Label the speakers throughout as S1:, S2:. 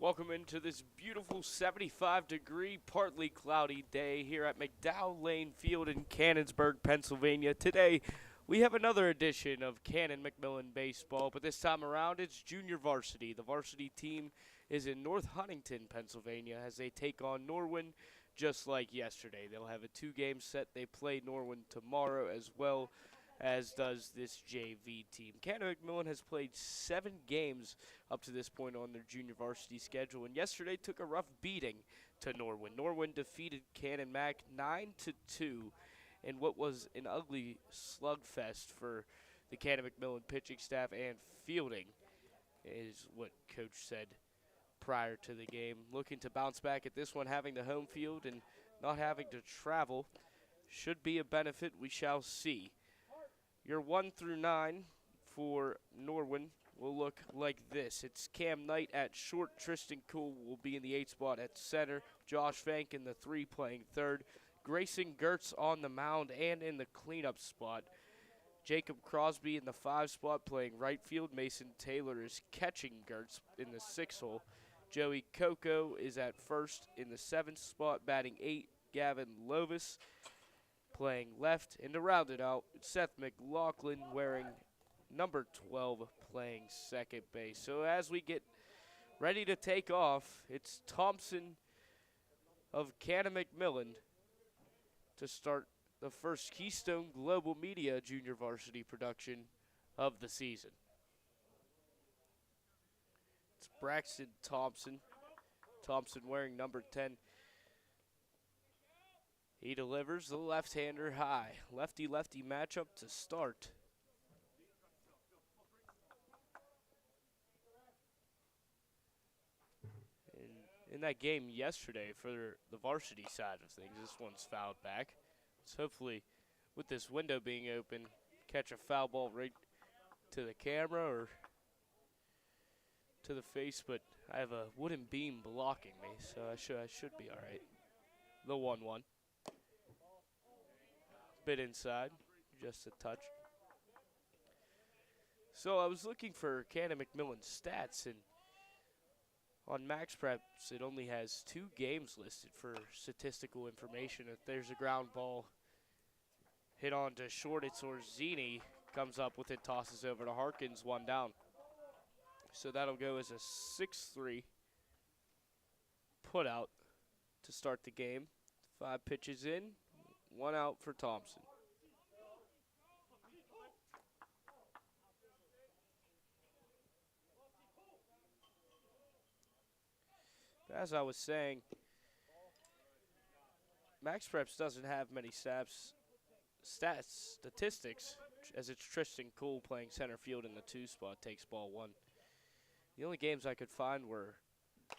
S1: Welcome into this beautiful 75-degree, partly cloudy day here at McDowell Lane Field in Cannonsburg, Pennsylvania. Today, we have another edition of Canon Macmillan Baseball, but this time around, it's junior varsity. The varsity team is in North Huntington, Pennsylvania, as they take on Norwin, just like yesterday. They'll have a two-game set. They play Norwin tomorrow as well, as does this JV team. Canon Macmillan has played 7 games up to this point on their junior varsity schedule, and yesterday took a rough beating to Norwin. Norwin defeated Canon Mac 9-2 in what was an ugly slugfest for the Canon Macmillan pitching staff and fielding, is what Coach said prior to the game. Looking to bounce back at this one, having the home field and not having to travel should be a benefit. We shall see. Your 1 through 9 for Norwin will look like this. It's Cam Knight at short. Tristan Kuhl will be in the 8 spot at center. Josh Fank in the 3 playing third. Grayson Gertz on the mound and in the cleanup spot. Jacob Crosby in the 5 spot playing right field. Mason Taylor is catching Gertz in the 6 hole. Joey Coco is at first in the 7th spot batting 8. Gavin Lovis playing left, and to round it out, Seth McLaughlin wearing number 12 playing second base. So as we get ready to take off, it's Thompson of Canon Macmillan to start the first Keystone Global Media junior varsity production of the season. It's Braxton Thompson. Thompson wearing number 10. He delivers the left-hander high. Lefty-lefty matchup to start. In that game yesterday for the varsity side of things, this one's fouled back. So hopefully, with this window being open, catch a foul ball right to the camera or to the face, but I have a wooden beam blocking me, so I should be all right. The 1-1. Bit inside, just a touch. So I was looking for Canon Macmillan stats, and on MaxPreps it only has 2 games listed for statistical information. If there's a ground ball hit on to short, it's Orzini, comes up with it, tosses over to Harkins, 1 down. So that'll go as a 6-3 put out to start the game. 5 pitches in. 1 out for Thompson. As I was saying, MaxPreps doesn't have many statistics, as it's Tristan Kuhl playing center field in the 2 spot, takes ball 1. The only games I could find were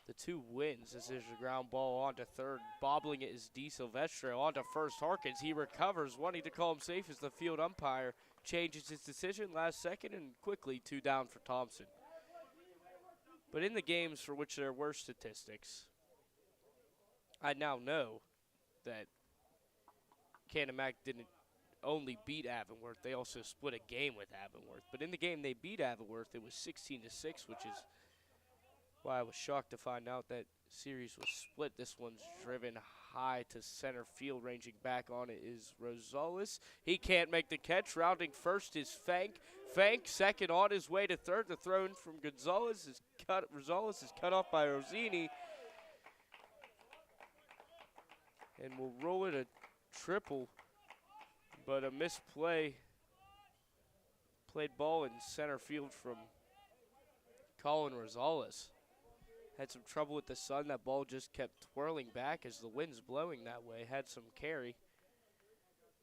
S1: the 2 wins, as there's a ground ball onto third. Bobbling it is Di Silvestro onto first. Harkins, he recovers, wanting to call him safe as the field umpire changes his decision last second, and quickly 2 down for Thompson. But in the games for which there were statistics, I now know that Canon Mac didn't only beat Avonworth, they also split a game with Avonworth. But in the game they beat Avonworth, it was 16-6, which is why I was shocked to find out that series was split. This one's driven high to center field. Ranging back on it is Rosales. He can't make the catch. Rounding first is Fank. Fank second on his way to third. The throw in from Gonzalez is cut. Rosales is cut off by Rosini. And we'll roll it a triple, but a misplay. Played ball in center field from Colin Rosales. Had some trouble with the sun. That ball just kept twirling back as the wind's blowing that way. Had some carry.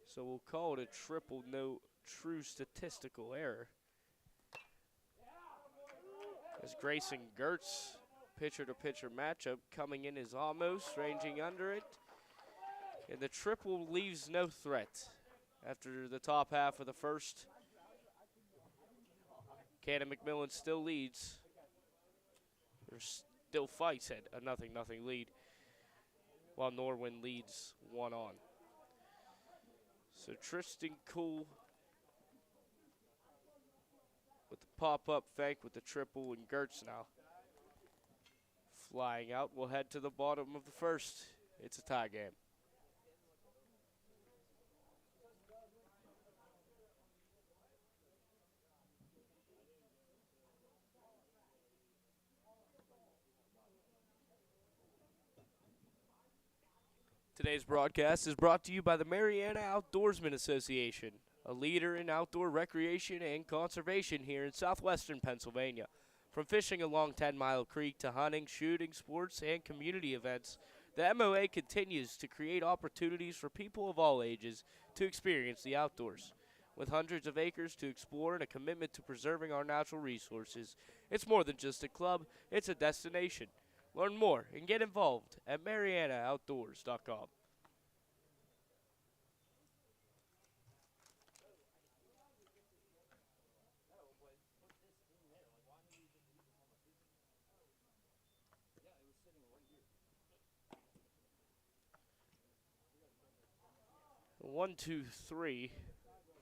S1: So we'll call it a triple, no true statistical error. As Grayson Gertz, pitcher-to-pitcher matchup, coming in is almost ranging under it. And the triple leaves no threat after the top half of the first. Canon Macmillan still leads. There's still fights at a 0-0 lead, while Norwin leads 1 on. So Tristan Kuhl with the pop-up fake with the triple, and Gertz now flying out. We'll head to the bottom of the first. It's a tie game. Today's broadcast is brought to you by the Mariana Outdoorsman Association, a leader in outdoor recreation and conservation here in southwestern Pennsylvania. From fishing along 10 Mile Creek to hunting, shooting, sports, and community events, the MOA continues to create opportunities for people of all ages to experience the outdoors. With hundreds of acres to explore and a commitment to preserving our natural resources, it's more than just a club, it's a destination. Learn more and get involved at MarianaOutdoors.com. One, two, three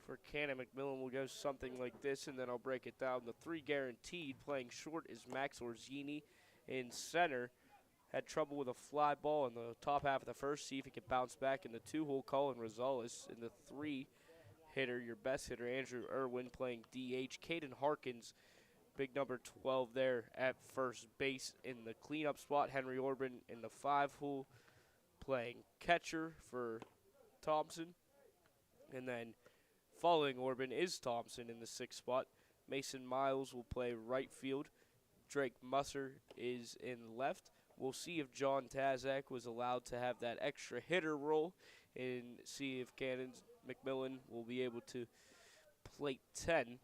S1: for Canon McMillan will go something like this, and then I'll break it down. The three guaranteed playing short is Max Orzini in center. Had trouble with a fly ball in the top half of the first. See if he can bounce back in the two-hole. Colin Rosales in the three hitter, your best hitter, Andrew Irwin playing DH. Caden Harkins, big number 12 there at first base in the cleanup spot. Henry Orban in the five-hole playing catcher for Thompson. And then following Orban is Thompson in the sixth spot. Mason Miles will play right field. Drake Musser is in left. We'll see if John Tazak was allowed to have that extra hitter role and see if Cannon's McMillan will be able to plate 10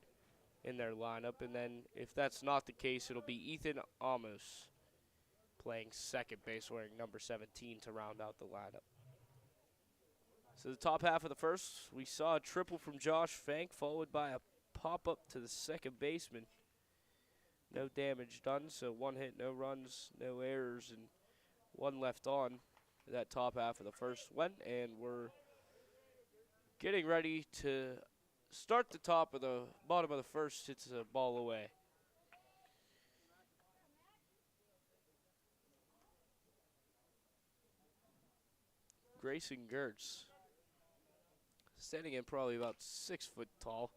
S1: in their lineup. And then if that's not the case, it'll be Ethan Amos playing second base, wearing number 17 to round out the lineup. So the top half of the first, we saw a triple from Josh Fank, followed by a pop-up to the second baseman. No damage done, so one hit, no runs, no errors, and one left on. That top half of the first went, and we're getting ready to start the top of the bottom of the first. It's a ball away. Grayson Gertz, standing in probably about 6 foot tall.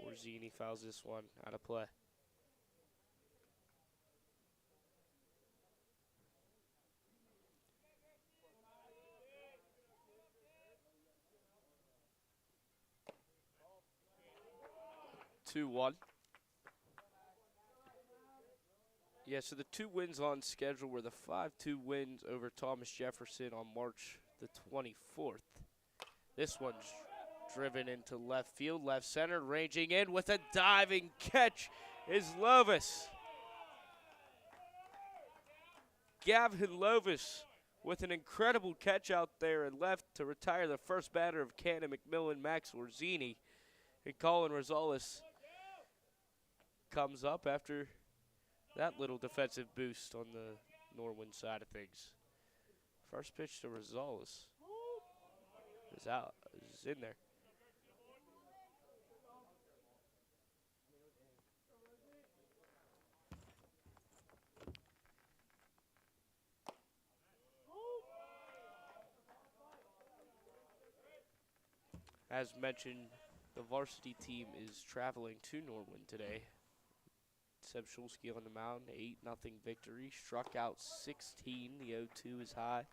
S1: Orzini fouls this one out of play. Two, one. Yeah, so the two wins on schedule were the 5-2 wins over Thomas Jefferson on March the 24th. This one's driven into left field, left center, ranging in with a diving catch is Lovis. Gavin Lovis with an incredible catch out there and left to retire the first batter of Canon McMillan, Max Orzini. And Colin Rosales comes up after that little defensive boost on the Norwin side of things. First pitch to Rosales is out, is in there. As mentioned, the varsity team is traveling to Norwin today. Seb Shulsky on the mound, 8-0 victory. Struck out 16, the 0-2 is high.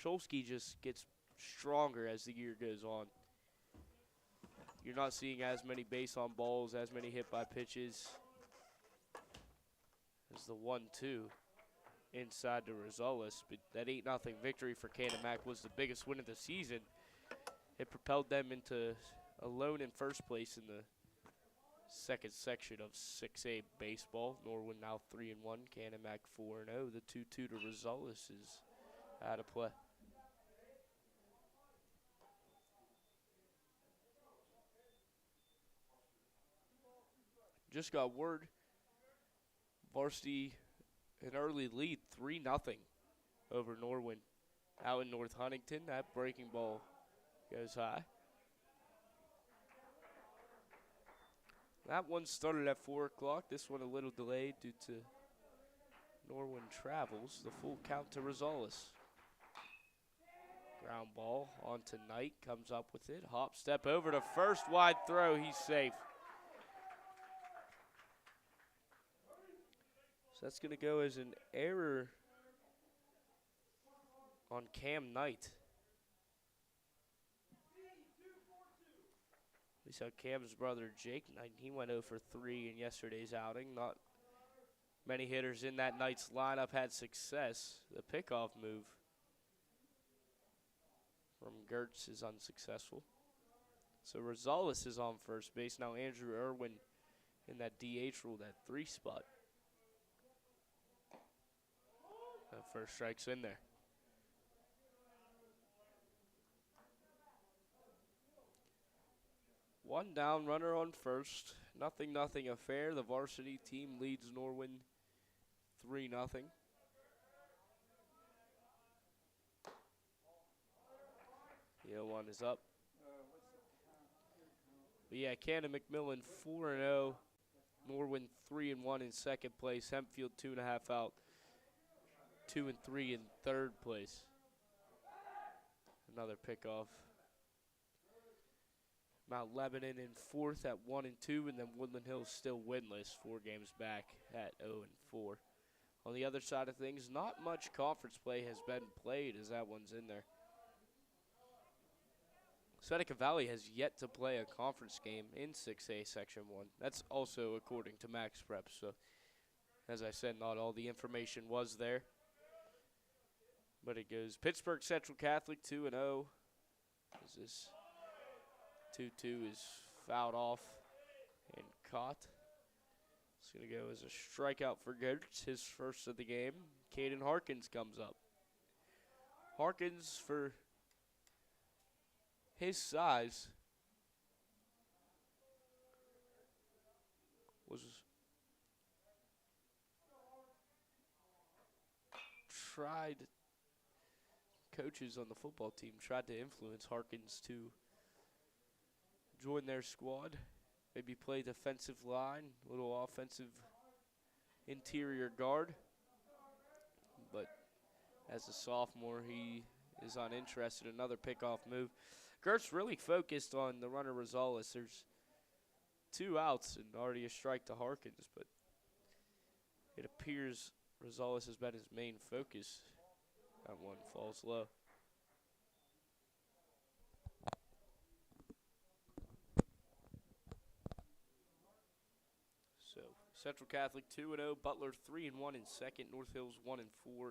S1: Shulsky just gets stronger as the year goes on. You're not seeing as many base on balls, as many hit by pitches. As the 1-2 inside to Rosales. But that 8-0 victory for Canon Mac was the biggest win of the season. It propelled them into alone in first place in the second section of 6A baseball. Norwin now 3-1, Canon Mac 4-0. The 2-2 to Rosales is out of play. Just got word, varsity an early lead, 3-0 over Norwin. Out in North Huntington, that breaking ball goes high. That one started at 4 o'clock. This one a little delayed due to Norwin travels. The full count to Rosales. Ground ball onto Knight. Comes up with it. Hop step over to first. Wide throw. He's safe. So that's going to go as an error on Cam Knight. We saw Cam's brother Jake Knight. He went 0 for 3 in yesterday's outing. Not many hitters in that Knight's lineup had success. The pickoff move from Gertz is unsuccessful. So Rosales is on first base. Now Andrew Irwin in that DH role, that 3 spot. That first strike's in there. One down, runner on first. Nothing affair. The varsity team leads Norwin 3-0. The 0-1 is up. But yeah, Canon McMillan 4-0. Norwin 3-1 in second place. Hempfield 2.5 out. 2-3 in third place. Another pickoff. Mount Lebanon in fourth at 1-2, and then Woodland Hills still winless, 4 games back at 0-4. On the other side of things, not much conference play has been played as that one's in there. Seneca Valley has yet to play a conference game in 6A Section 1. That's also according to Max Prep. So, as I said, not all the information was there. But it goes Pittsburgh Central Catholic 2-0. Is this 2-2 is fouled off and caught. It's going to go as a strikeout for Gertz, his first of the game. Caden Harkins comes up. Harkins, for his size, was coaches on the football team tried to influence Harkins to join their squad, maybe play defensive line, a little offensive interior guard. But as a sophomore, he is uninterested. Another pickoff move. Gertz really focused on the runner Rosales. There's 2 outs and already a strike to Harkins, but it appears Rosales has been his main focus. That one falls low. So Central Catholic 2-0, Butler 3-1 in second, North Hills 1-4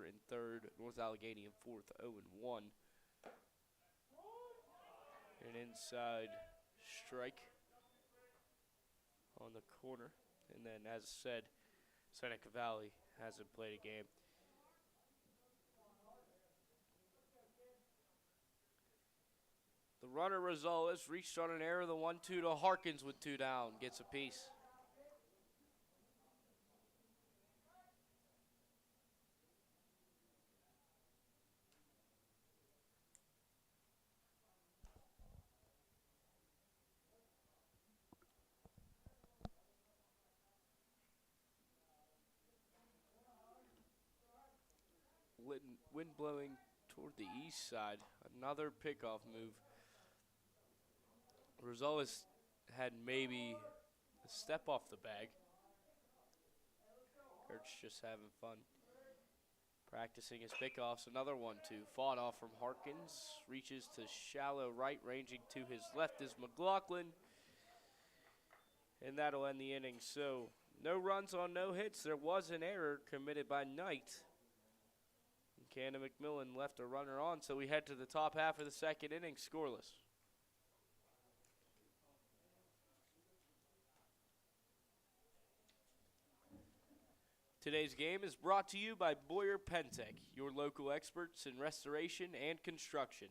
S1: in third, North Allegheny in fourth 0-1. An inside strike on the corner, and then as said, Seneca Valley hasn't played a game. The runner Rosales reached on an error, the 1-2 to Harkins with 2 down, gets a piece. Wind blowing toward the east side. Another pickoff move. Rosales had maybe a step off the bag. Gertz just having fun practicing his pickoffs. Another 1-2. Fought off from Harkins. Reaches to shallow right. Ranging to his left is McLaughlin. And that'll end the inning. So no runs on no hits. There was an error committed by Knight. Canon McMillan left a runner on, so we head to the top half of the second inning, scoreless. Today's game is brought to you by Boyer Pentec, your local experts in restoration and construction.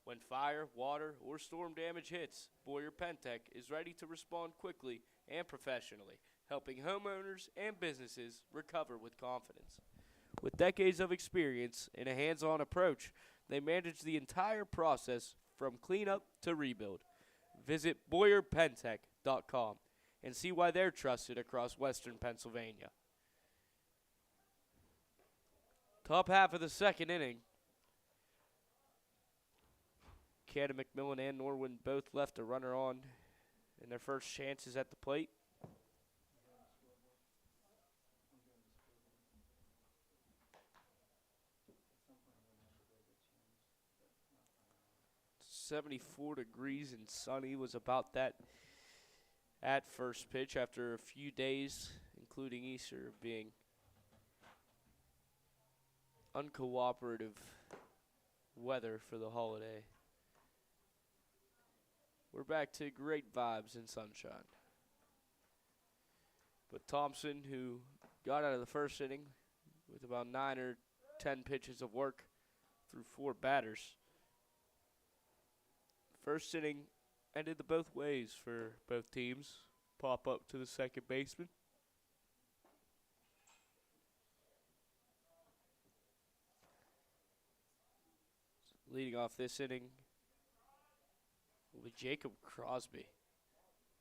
S1: When fire, water, or storm damage hits, Boyer Pentec is ready to respond quickly and professionally, helping homeowners and businesses recover with confidence. With decades of experience and a hands-on approach, they manage the entire process from cleanup to rebuild. Visit BoyerPentec.com and see why they're trusted across western Pennsylvania. Top half of the second inning. Canon, McMillan, and Norwin both left a runner on in their first chances at the plate. It's 74 degrees and sunny, was about that at first pitch after a few days, including Easter, being uncooperative weather for the holiday. We're back to great vibes and sunshine. But Thompson, who got out of the first inning with about 9 or 10 pitches of work through 4 batters. First inning ended the both ways for both teams. Pop up to the second baseman. Leading off this inning will be Jacob Crosby.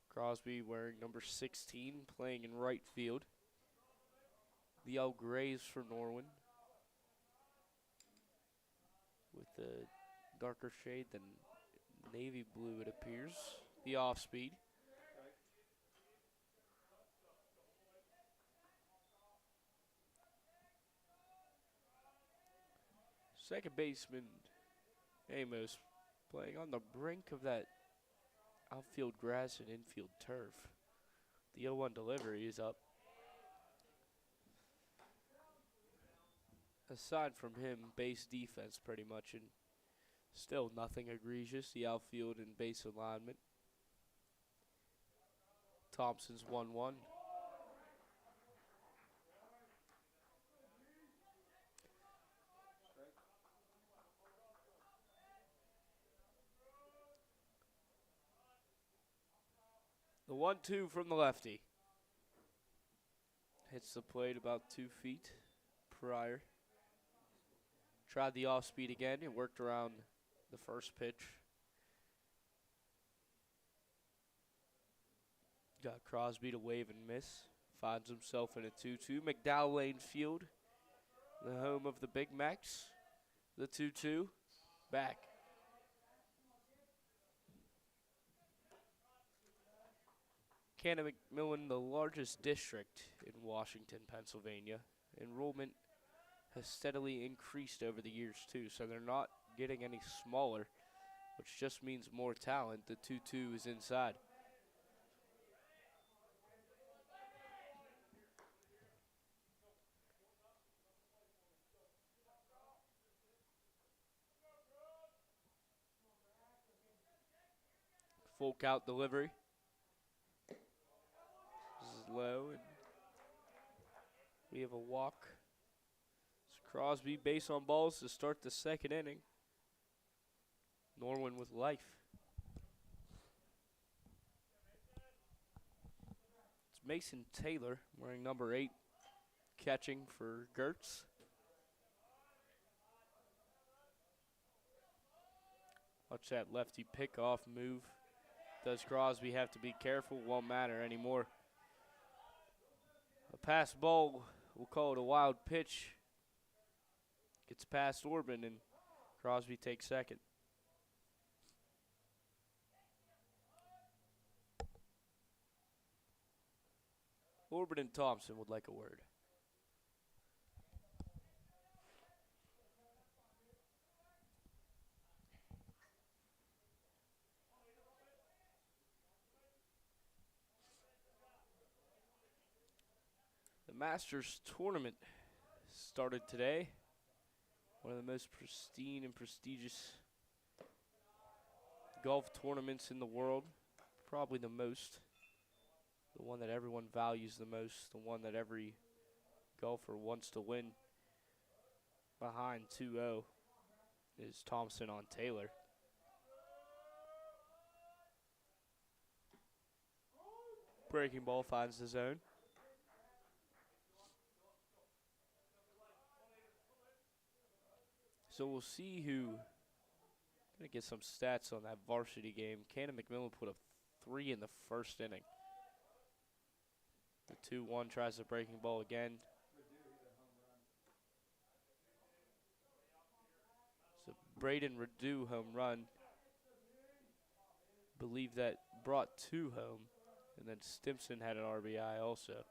S1: Crosby wearing number 16, playing in right field. The Yellow Grays for Norwin, with the darker shade than navy blue, it appears. The off speed. Second baseman Amos playing on the brink of that outfield grass and infield turf. The 0-1 delivery is up. Aside from him, base defense pretty much, and still nothing egregious. The outfield and base alignment. Thompson's 1-1. The 1-2 from the lefty. Hits the plate about 2 feet prior. Tried the off speed again. It worked around the first pitch. Got Crosby to wave and miss. Finds himself in a 2-2. McDowell Lane Field, the home of the Big Macs. The 2-2. Back. Canon, McMillan, the largest district in Washington, Pennsylvania. Enrollment has steadily increased over the years too, so they're not getting any smaller, which just means more talent. The 2-2 is inside. Full count delivery. This is low, and we have a walk. It's Crosby base on balls to start the second inning. Norwin with life. It's Mason Taylor wearing number 8, catching for Gertz. Watch that lefty pick-off move. Does Crosby have to be careful? Won't matter anymore. A pass ball, we'll call it a wild pitch. Gets past Orban, and Crosby takes second. Orban and Thompson would like a word. The Masters tournament started today. One of the most pristine and prestigious golf tournaments in the world. Probably the most. The one that everyone values the most. The one that every golfer wants to win. Behind 2-0 is Thompson on Taylor. Breaking ball finds the zone. So we'll see who. Gonna get some stats on that varsity game. Canon, McMillan put a 3 in the first inning. The 2-1 tries the breaking ball again. It's a Braden Redu home run. Believe that brought 2 home. And then Stimson had an RBI also.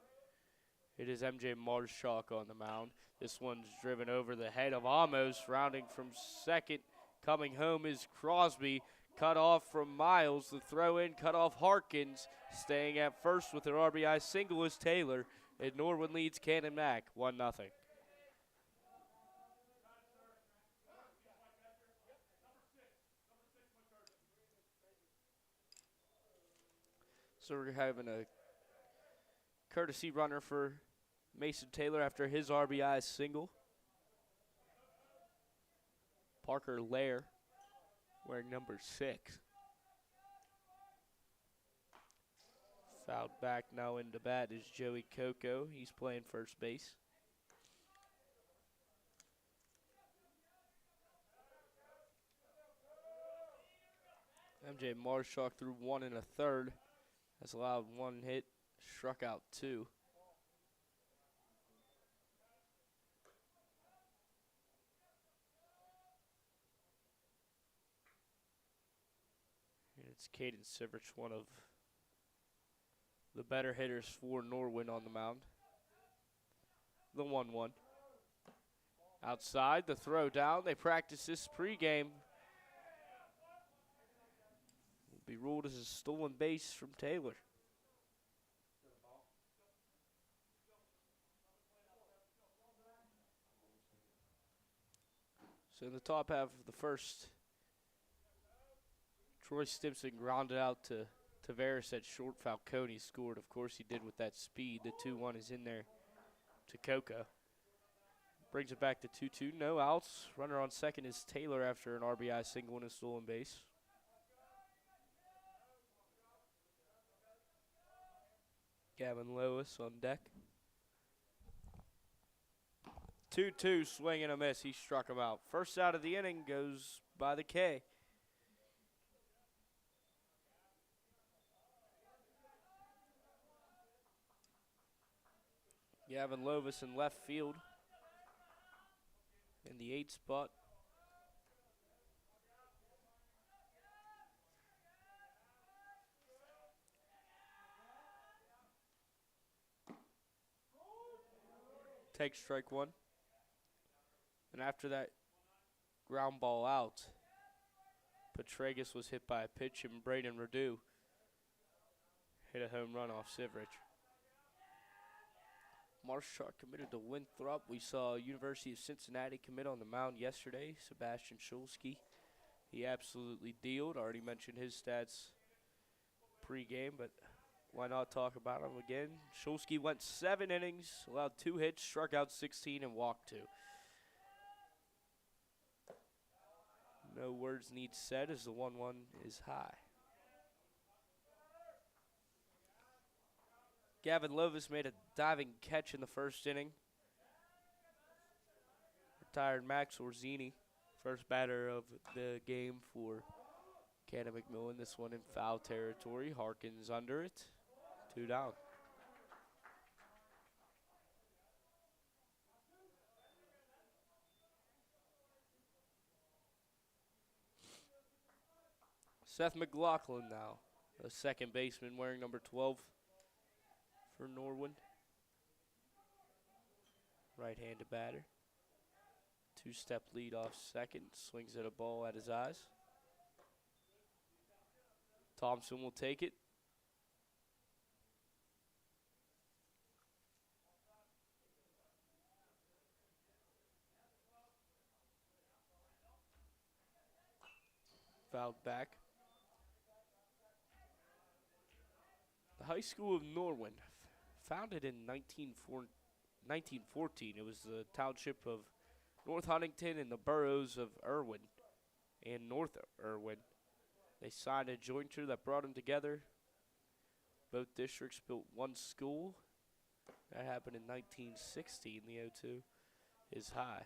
S1: It is MJ Marshak on the mound. This one's driven over the head of Amos, rounding from second. Coming home is Crosby, cut off from Miles. The throw in, cut off Harkins. Staying at first with an RBI single is Taylor. And Norwin leads Cannon Mac 1-0. So we're having a courtesy runner for Mason Taylor after his RBI single. Parker Lair wearing number 6. Fouled back now into bat is Joey Coco. He's playing first base. MJ Marshak threw 1 1/3. Has allowed 1 hit, struck out 2. And it's Caden Siverich, one of the better hitters for Norwin on the mound. The 1-1. Outside, the throw down. They practice this pregame. Will be ruled as a stolen base from Taylor. So in the top half of the first, Troy Stimson grounded out to Tavares at short. Falcone scored. Of course he did with that speed. The 2-1 is in there to Coco. Brings it back to 2-2. No outs. Runner on second is Taylor after an RBI single and a stolen base. Gavin Lois on deck. 2-2, swing and a miss. He struck him out. First out of the inning goes by the K. Gavin Lovis in left field in the 8th spot. Takes strike 1. And after that ground ball out, Petragus was hit by a pitch and Braden Redu hit a home run off Siverich. Marshak committed to Winthrop. We saw University of Cincinnati commit on the mound yesterday, Sebastian Schulski. He absolutely dealed. Already mentioned his stats pregame, but why not talk about him again? Schulski went 7 innings, allowed 2 hits, struck out 16, and walked 2. No words need said as the 1-1 is high. Gavin Lovis made a diving catch in the first inning. Retired Max Orzini, first batter of the game for Cannon McMillan. This one in foul territory. Harkins under it. 2 down. Seth McLaughlin now, a second baseman wearing number 12 for Norwin. Right-handed batter. 2-step lead off second. Swings at a ball at his eyes. Thompson will take it. Fouled back. The High School of Norwin, founded in 1914. It was the township of North Huntington and the boroughs of Irwin and North Irwin. They signed a jointure that brought them together. Both districts built one school. That happened in 1916. The O2 is high.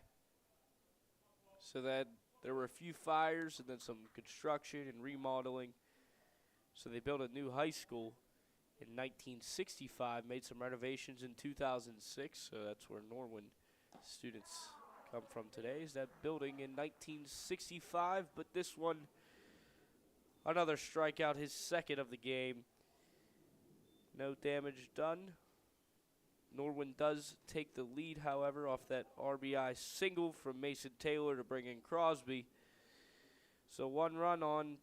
S1: So that there were a few fires and then some construction and remodeling. So they built a new high school in 1965, made some renovations in 2006, so that's where Norwin students come from today, is that building in 1965. But this one, another strikeout, his second of the game. No damage done. Norwin does take the lead, however, off that RBI single from Mason Taylor to bring in Crosby. So 1 run on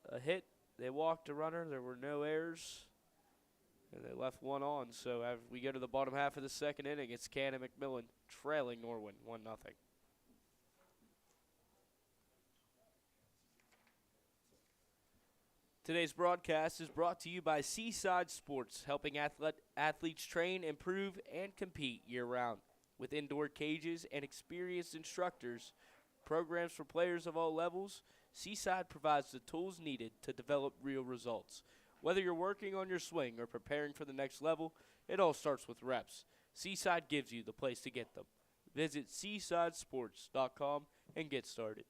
S1: a hit. They walked a runner. There were no errors. And they left 1 on. So as we go to the bottom half of the second inning, it's Canon McMillan trailing Norwin 1-0. Today's broadcast is brought to you by Seaside Sports, helping athletes train, improve, and compete year-round. With indoor cages and experienced instructors, programs for players of all levels, Seaside provides the tools needed to develop real results. Whether you're working on your swing or preparing for the next level, it all starts with reps. Seaside gives you the place to get them. Visit seasidesports.com and get started.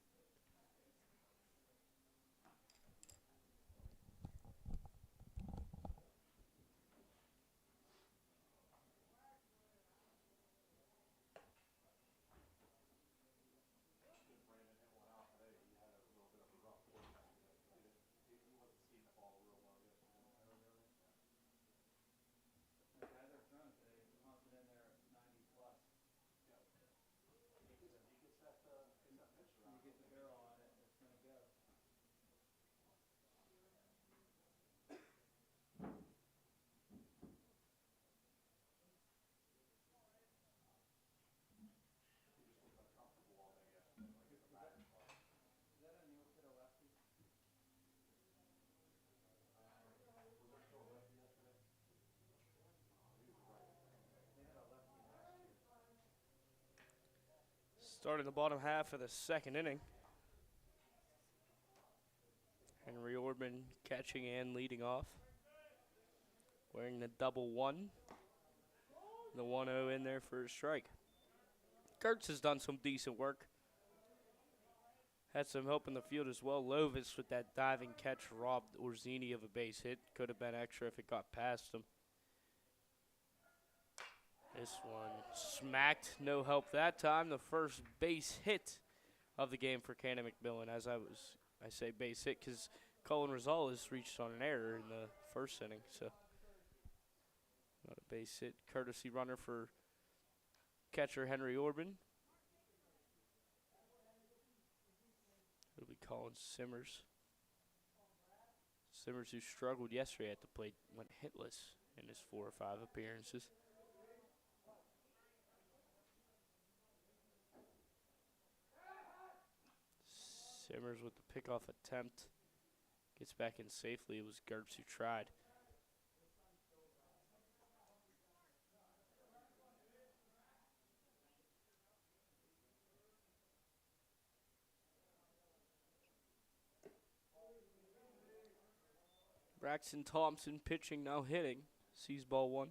S1: Starting the bottom half of the second inning. Henry Orban catching and leading off. Wearing the double 1. The 1-0 in there for a strike. Gertz has done some decent work. Had some help in the field as well. Lovis with that diving catch robbed Orzini of a base hit. Could have been extra if it got past him. This one smacked, no help that time. The first base hit of the game for Canon McMillan. I say base hit because Colin Rosales reached on an error in the first inning. So not a base hit. Courtesy runner for catcher Henry Orban. It'll be Colin Simmers. Simmers, who struggled yesterday at the plate, went hitless in his 4 or 5 appearances. Simmers with the pickoff attempt. Gets back in safely. It was Gertz who tried. Braxton Thompson pitching, now hitting. Sees ball 1.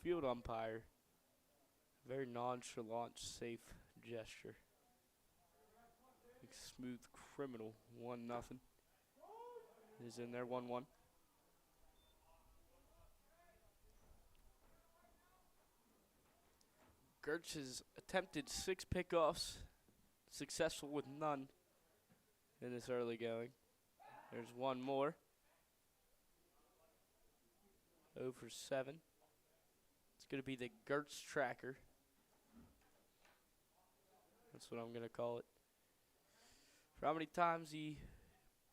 S1: Field umpire. Very nonchalant, safe gesture. Like smooth criminal. 1-0. Is in there 1-1. Gertz has attempted 6 pickoffs, successful with none in this early going. There's one more. 0 for 7. It's going to be the Gertz tracker. That's what I'm going to call it. For how many times he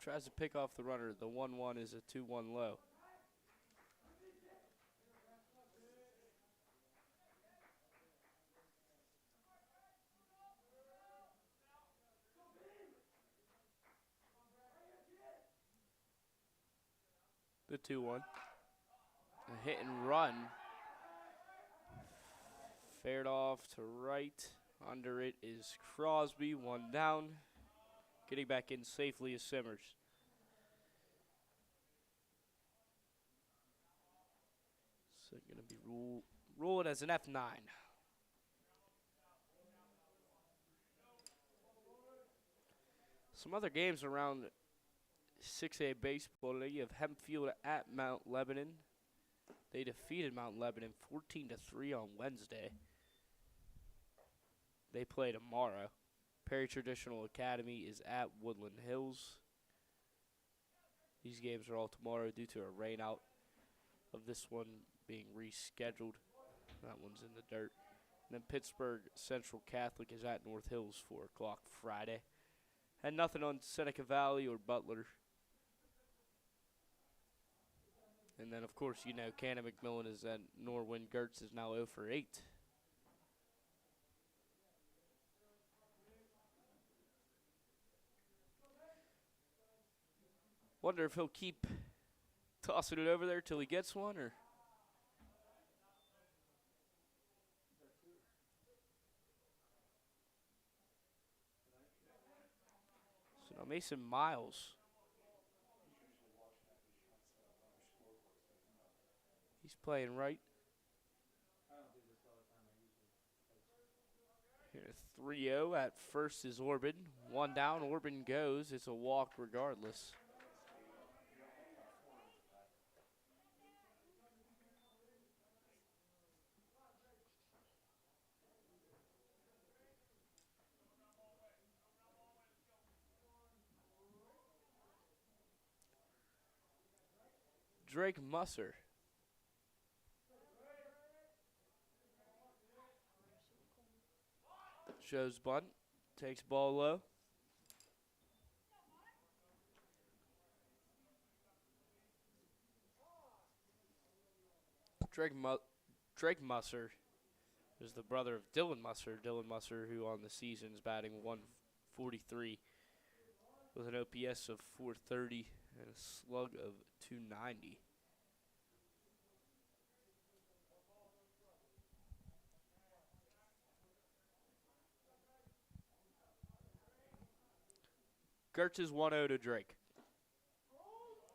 S1: tries to pick off the runner, the 1-1 is a 2-1 low. The 2-1. A hit and run. Fared off to right. Under it is Crosby. 1 down. Getting back in safely is Simmers. So going to be rule it as an F9. Some other games around 6A baseball today. You have Hempfield at Mount Lebanon. They defeated Mount Lebanon 14-3 on Wednesday. They play tomorrow. Perry Traditional Academy is at Woodland Hills. These games are all tomorrow due to a rainout of this one being rescheduled. That one's in the dirt. And then Pittsburgh Central Catholic is at North Hills 4 o'clock Friday. Had nothing on Seneca Valley or Butler. And then, of course, you know, Canon McMillan is at Norwin. Gertz is now 0 for 8. Wonder if he'll keep tossing it over there till he gets one, or... So now Mason Miles. He's playing right. Here, 3-0 at first is Orban. One down, Orban goes. It's a walk regardless. Drake Musser. Shows bunt. Takes ball low. Drake Musser is the brother of Dylan Musser. Dylan Musser, who on the season is batting 143 with an OPS of 430 and a slug of 290. Gertz is 1-0 to Drake.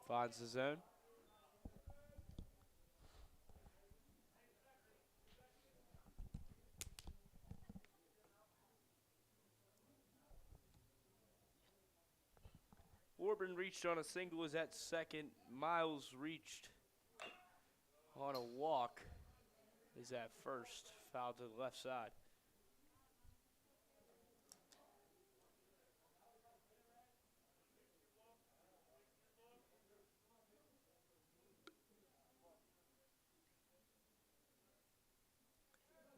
S1: Finds the zone. Orban reached on a single, is at second. Miles reached on a walk, is at first. Foul to the left side.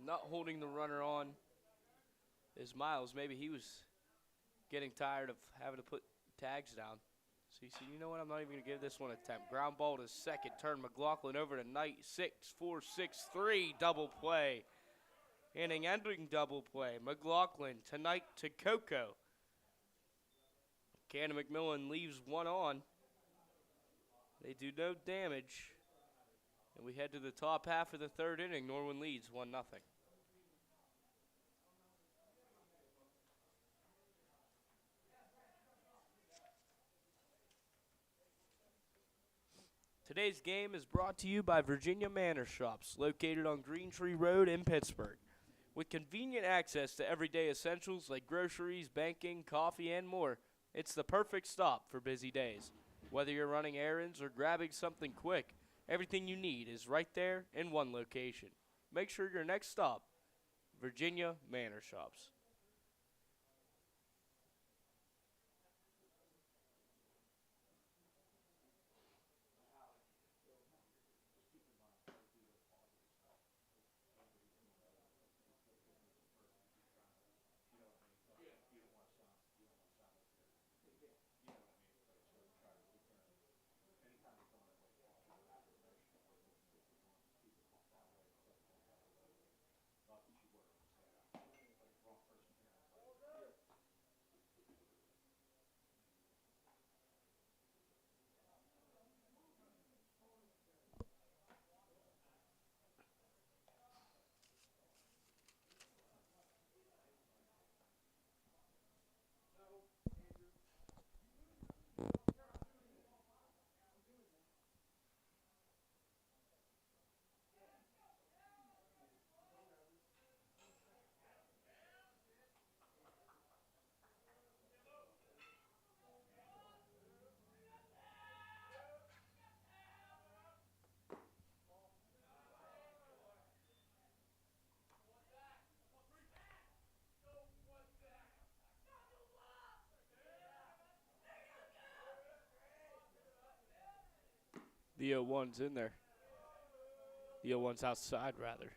S1: Not holding the runner on is Miles. Maybe he was getting tired of having to put tags down. So he said, you know what, I'm not even going to give this one a attempt. Ground ball to second. Turn McLaughlin over to Knight. 6-4-6-3 double play. Inning-ending double play. McLaughlin to Knight to Coco. Canon McMillan leaves one on. They do no damage. And we head to the top half of the third inning. Norwin leads 1-0. Today's game is brought to you by Virginia Manor Shops, located on Green Tree Road in Pittsburgh. With convenient access to everyday essentials like groceries, banking, coffee, and more, it's the perfect stop for busy days. Whether you're running errands or grabbing something quick, everything you need is right there in one location. Make sure your next stop, Virginia Manor Shops. The 0-1's in there. The 0-1's outside, rather.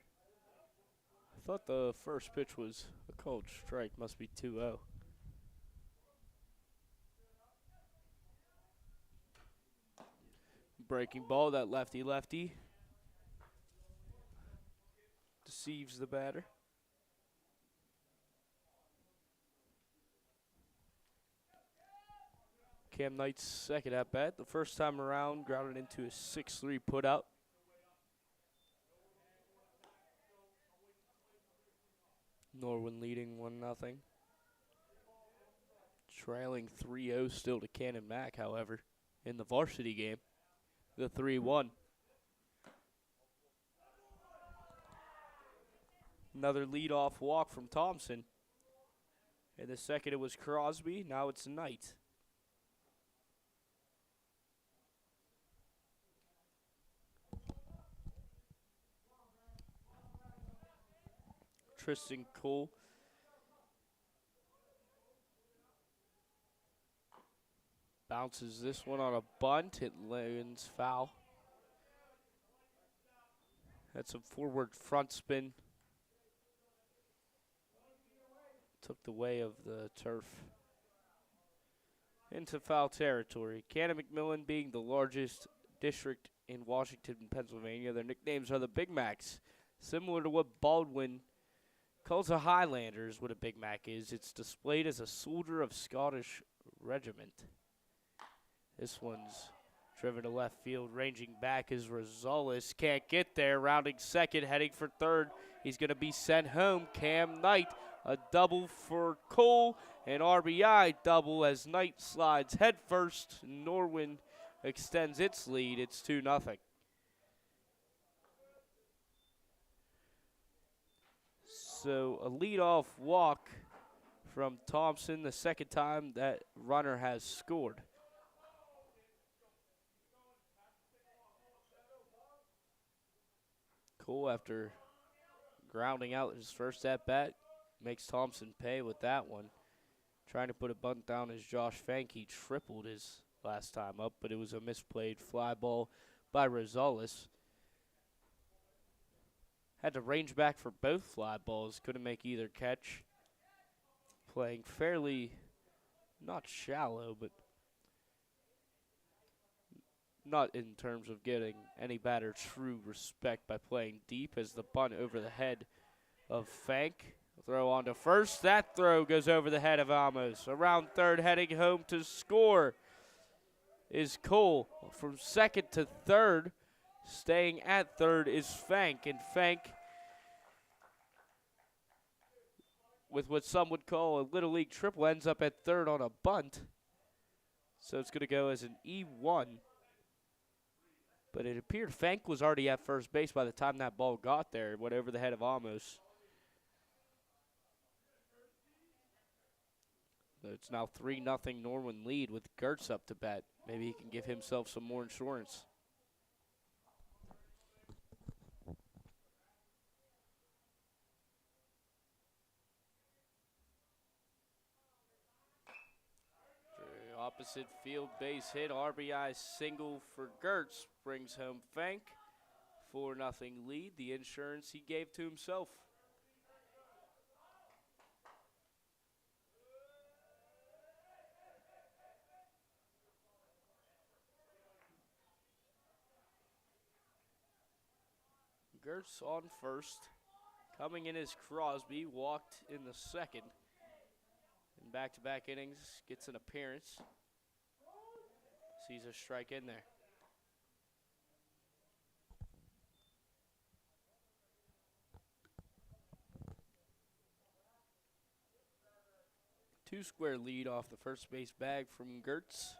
S1: I thought the first pitch was a called strike. Must be 2-0. Breaking ball, that lefty-lefty. Deceives the batter. Cam Knight's second at bat. The first time around, grounded into a 6-3 putout. Norwin leading 1-0. Trailing 3-0 still to Canon Mac, however, in the varsity game. The 3-1. Another leadoff walk from Thompson. In the second, it was Crosby. Now it's Knight. Tristan Cole. Bounces this one on a bunt. It lands foul. That's a forward front spin. Took the way of the turf. Into foul territory. Canon McMillan being the largest district in Washington, Pennsylvania. Their nicknames are the Big Macs. Similar to what Baldwin calls the Highlanders, what a Big Mac is. It's displayed as a soldier of Scottish regiment. This one's driven to left field. Ranging back is Rosales. Can't get there. Rounding second, heading for third. He's going to be sent home. Cam Knight, a double for Cole. An RBI double as Knight slides head first. Norwin extends its lead. It's 2-0. So a leadoff walk from Thompson, the second time that runner has scored. Cole, after grounding out his first at-bat, makes Thompson pay with that one. Trying to put a bunt down as Josh Fank. He tripled his last time up, but it was a misplayed fly ball by Rosales. Had to range back for both fly balls. Couldn't make either catch. Playing fairly, not shallow, but not in terms of getting any batter true respect by playing deep, as the bunt over the head of Fank. Throw on to first. That throw goes over the head of Amos. Around third, heading home to score is Cole. From second to third, staying at third is Fank. And Fank, with what some would call a Little League triple, ends up at third on a bunt. So it's going to go as an E1. But it appeared Fank was already at first base by the time that ball got there. Went over the head of Amos. So it's now 3-0 Norwin lead with Gertz up to bat. Maybe he can give himself some more insurance. Opposite field base hit, RBI single for Gertz brings home Fank. 4-0 lead, the insurance he gave to himself. Gertz on first. Coming in is Crosby, walked in the second. In back-to-back innings, gets an appearance. Sees a strike in there. Two-square lead off the first base bag from Gertz.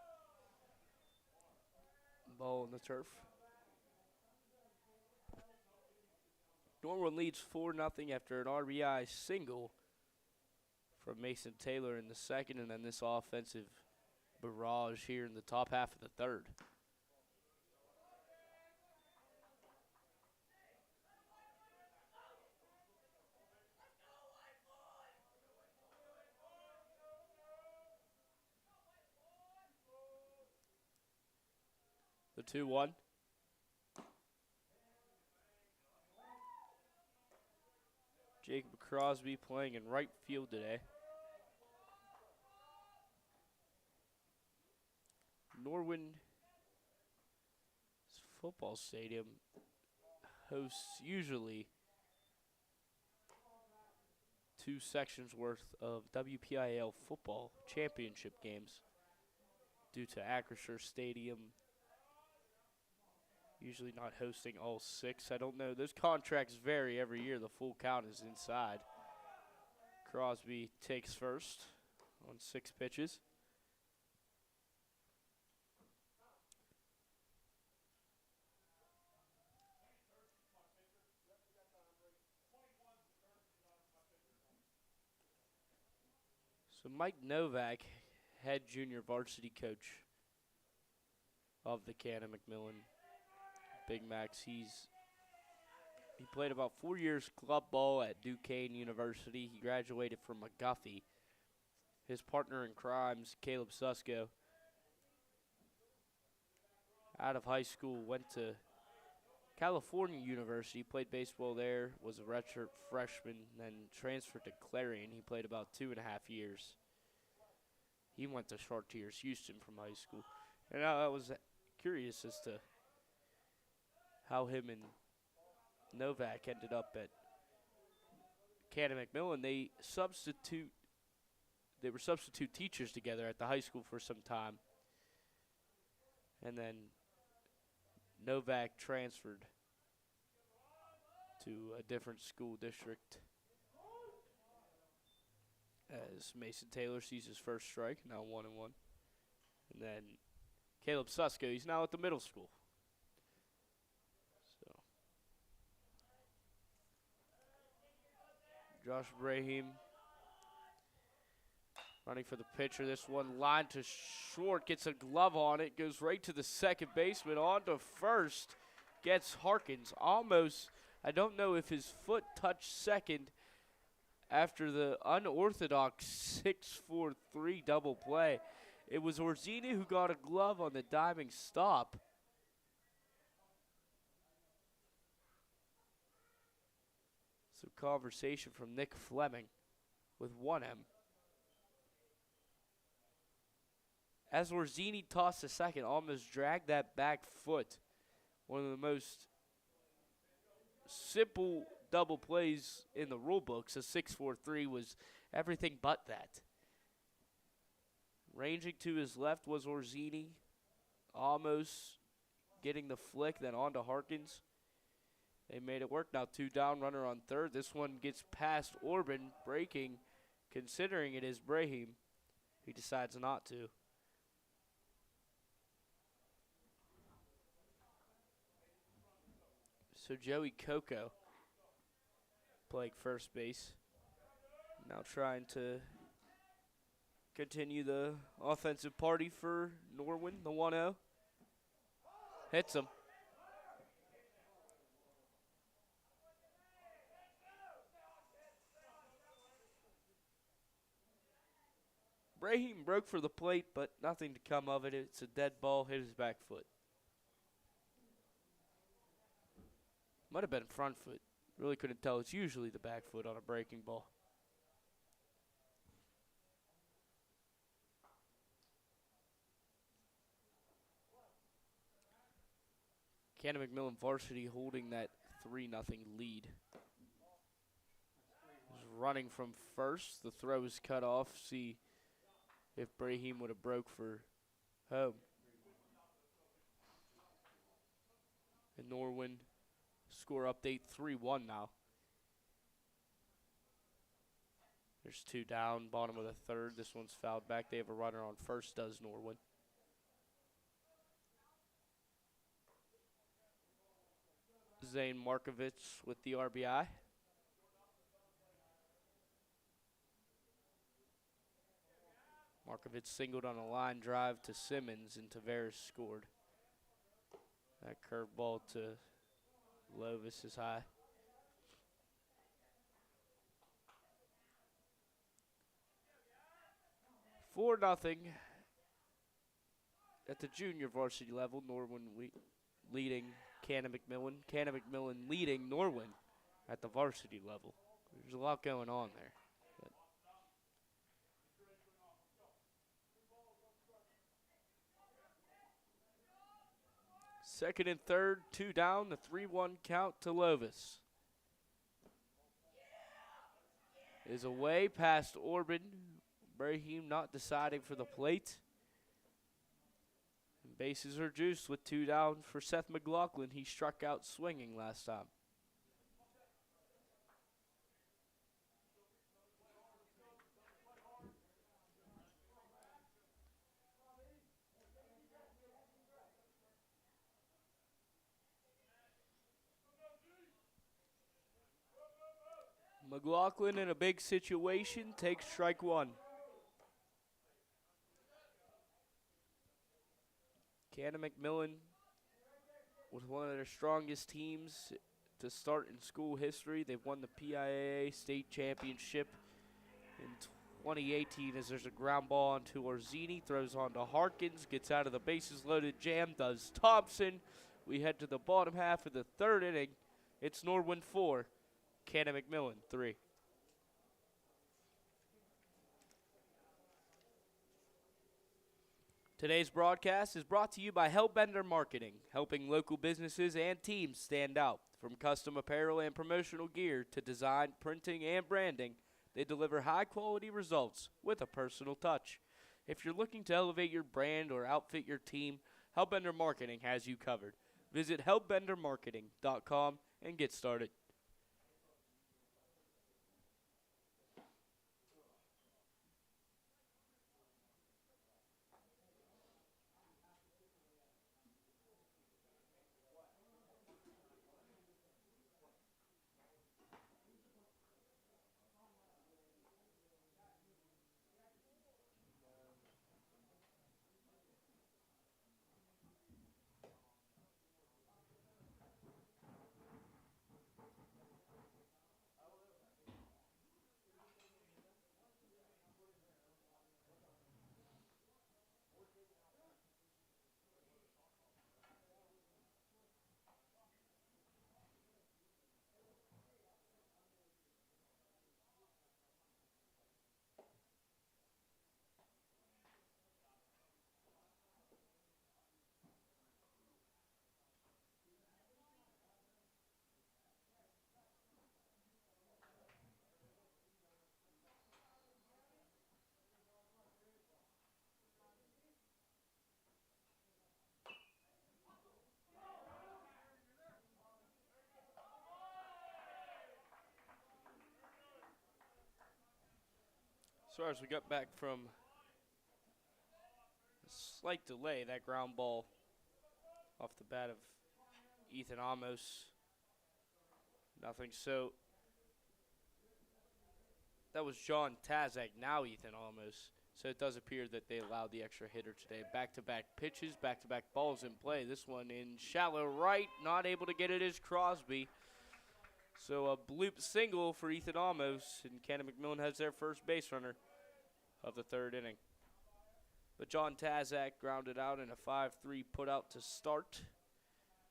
S1: Ball on the turf. Norwin leads 4-0 after an RBI single from Mason Taylor in the second, and then this offensive barrage here in the top half of the third. The 2-1. Jacob Crosby playing in right field today. Norwin football stadium hosts usually 2 sections worth of WPIAL football championship games due to Acrisure Stadium usually not hosting all 6. I don't know. Those contracts vary every year. The full count is inside. Crosby takes first on 6 pitches. So Mike Novak, head junior varsity coach of the Canon McMillan Big Macs. He played about 4 years club ball at Duquesne University. He graduated from McGuffey. His partner in crimes, Caleb Susko, out of high school, went to California University, played baseball there, was a redshirt freshman, then transferred to Clarion. He played about 2.5 years. He went to Chartiers Houston from high school. And I was curious as to how him and Novak ended up at Canon McMillan. They were substitute teachers together at the high school for some time. And then Novak transferred to a different school district as Mason Taylor sees his first strike, now 1-1. And then Caleb Susko, he's now at the middle school. So Josh Brahim running for the pitcher. This one line to short, gets a glove on it, goes right to the second baseman, on to first, gets Harkins almost. I don't know if his foot touched second after the unorthodox 6-4-3 double play. It was Orzini who got a glove on the diving stop. Some conversation from Nick Fleming with 1M. As Orzini tossed the second, almost dragged that back foot. One of the most simple double plays in the rule books. A 6-4-3 was everything but that. Ranging to his left was Orzini, almost getting the flick, then on to Harkins. They made it work. Now 2 down, runner on third. This one gets past Orban, breaking, considering it is Brahim. He decides not to. So Joey Coco playing first base. Now trying to continue the offensive party for Norwin, the 1-0. Hits him. Brahim broke for the plate, but nothing to come of it. It's a dead ball, hit his back foot. Might have been front foot. Really couldn't tell. It's usually the back foot on a breaking ball. Canon McMillan varsity holding that 3-0 lead. He's running from first. The throw is cut off. See if Brahim would have broke for home. And Norwin score update 3-1 now. There's 2 down, bottom of the third. This one's fouled back. They have a runner on first, does Norwin. Zane Markovich with the RBI. Markovich singled on a line drive to Simmons, and Tavares scored. That curveball to Lovis is high. For nothing at the junior varsity level. Norwin leading Canon McMillan. Canon McMillan leading Norwin at the varsity level. There's a lot going on there. But second and third, 2 down, the 3-1 count to Lovis. Is away past Orban. Brahim not deciding for the plate. And bases are juiced with 2 down for Seth McLaughlin. He struck out swinging last time. McLaughlin in a big situation takes strike 1. Canon McMillan with one of their strongest teams to start in school history. They've won the PIAA state championship in 2018 as there's a ground ball onto Orzini, throws on to Harkins, gets out of the bases loaded jam, does Thompson. We head to the bottom half of the third inning. It's Norwin 4, Canon McMillan 3. Today's broadcast is brought to you by Hellbender Marketing, helping local businesses and teams stand out. From custom apparel and promotional gear to design, printing, and branding, they deliver high-quality results with a personal touch. If you're looking to elevate your brand or outfit your team, Hellbender Marketing has you covered. Visit hellbendermarketing.com and get started. So as we got back from a slight delay, that ground ball off the bat of Ethan Amos, nothing. So that was John Tazak, now Ethan Amos. So it does appear that they allowed the extra hitter today. Back-to-back pitches, back-to-back balls in play. This one in shallow right, not able to get it is Crosby. So a bloop single for Ethan Amos, and Canon McMillan has their first base runner of the third inning. But John Tazak grounded out in a 5-3 put-out to start.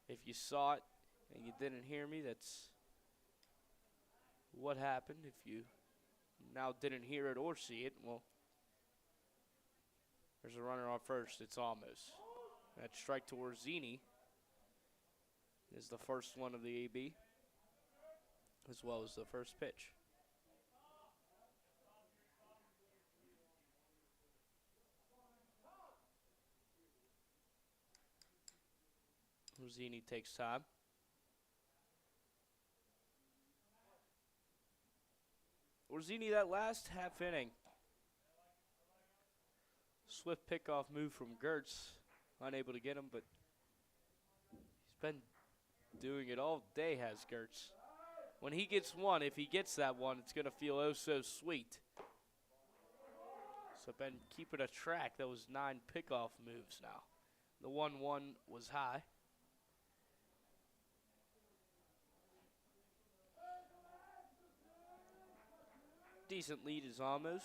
S1: If you saw it and you didn't hear me, that's what happened. If you now didn't hear it or see it, well, there's a runner on first. It's Amos. That strike to Orzini is the first one of the AB, as well as the first pitch. Orzini takes time. Orzini, that last half inning, swift pickoff move from Gertz, unable to get him, but he's been doing it all day, has Gertz. When he gets one, if he gets that one, it's going to feel oh so sweet. So been keeping a track. That was 9 pickoff moves now. The 1-1 was high. Decent lead is Amos.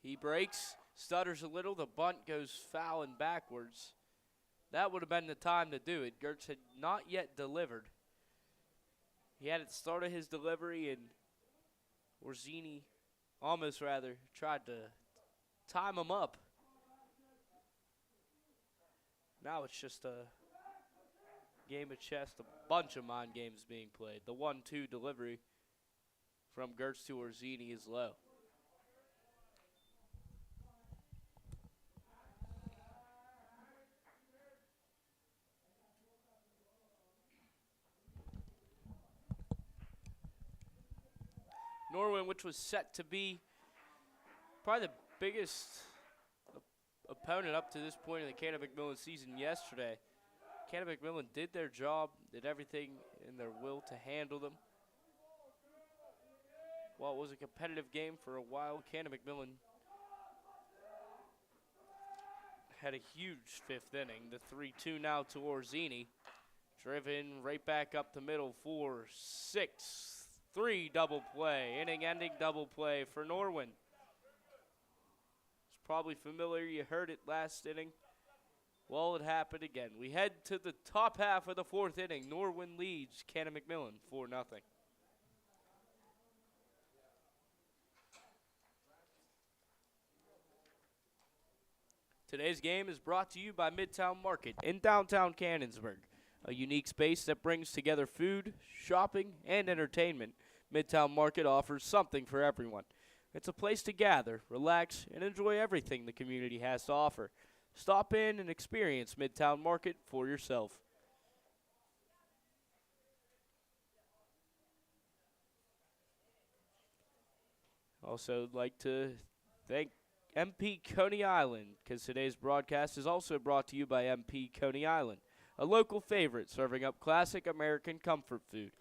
S1: He breaks, stutters a little. The bunt goes foul and backwards. That would have been the time to do it. Gertz had not yet delivered. He had it started his delivery, and Orzini almost rather tried to time him up. Now it's just a game of chess, a bunch of mind games being played. The 1-2 delivery from Gertz to Orzini is low. Norwin, which was set to be probably the biggest opponent up to this point in the Canon McMillan season yesterday. Canon McMillan did their job, did everything in their will to handle them. While it was a competitive game for a while, Canon McMillan had a huge fifth inning. The 3-2 now to Orzini. Driven right back up the middle for 6-3 double play. Inning-ending double play for Norwin. It's probably familiar. You heard it last inning. Well, it happened again. We head to the top half of the fourth inning. Norwin leads Canon McMillan 4-0. Today's game is brought to you by Midtown Market in downtown Cannonsburg, a unique space that brings together food, shopping, and entertainment. Midtown Market offers something for everyone. It's a place to gather, relax, and enjoy everything the community has to offer. Stop in and experience Midtown Market for yourself. Also, like to thank MP Coney Island, because today's broadcast is also brought to you by MP Coney Island, a local favorite serving up classic American comfort food.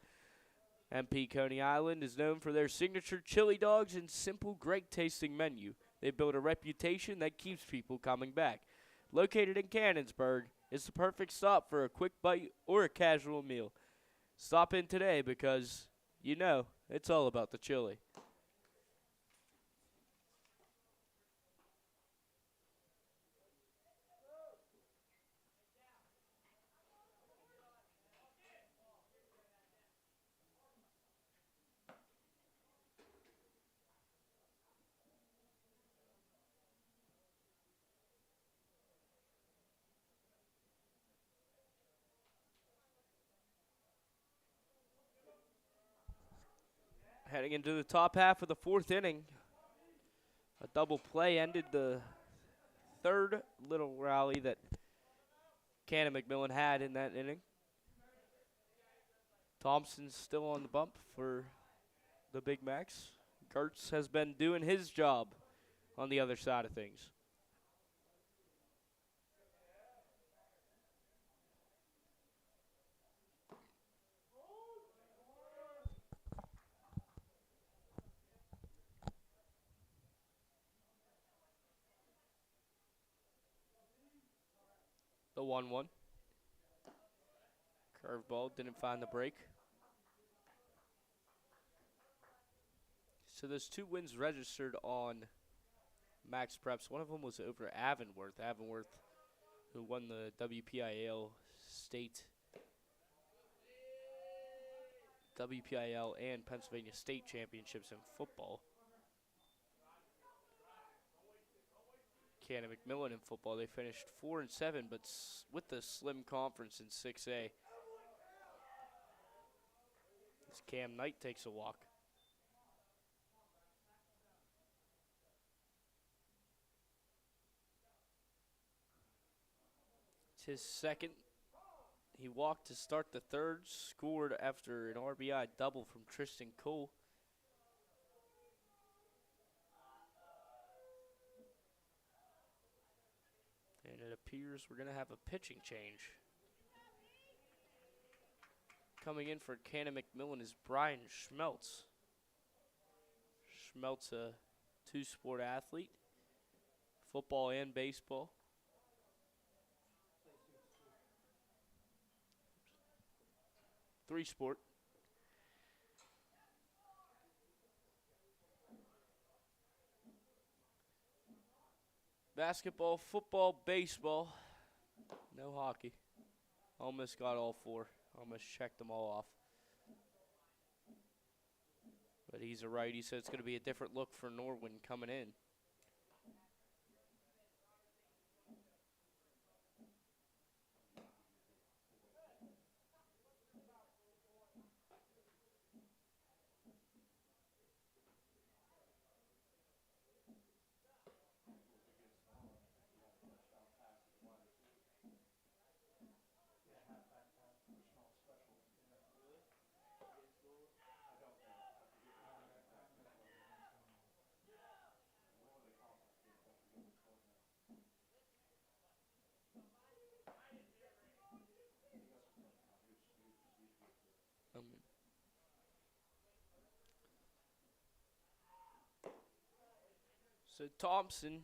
S1: MP Coney Island is known for their signature chili dogs and simple, great-tasting menu. They build a reputation that keeps people coming back. Located in Cannonsburg, it's the perfect stop for a quick bite or a casual meal. Stop in today because, you know, it's all about the chili. Heading into the top half of the fourth inning, a double play ended the third little rally that Canon McMillan had in that inning. Thompson's still on the bump for the Big Macs. Gertz has been doing his job on the other side of things. The 1-1. Curveball didn't find the break. So there's 2 wins registered on Max Preps. One of them was over Avonworth. Avonworth, who won the WPIAL and Pennsylvania State Championships in football. Canon McMillan in football, they finished 4-7, but with the slim conference in 6A. As Cam Knight takes a walk. It's his second. He walked to start the third, scored after an RBI double from Tristan Cole. And it appears we're going to have a pitching change. Coming in for Canon McMillan is Brian Schmeltz. Schmeltz, a 2-sport athlete, football and baseball. Three-sport. Basketball, football, baseball. No hockey. Almost got all 4. Almost checked them all off. But he's a righty, so it's going to be a different look for Norwin coming in. So Thompson,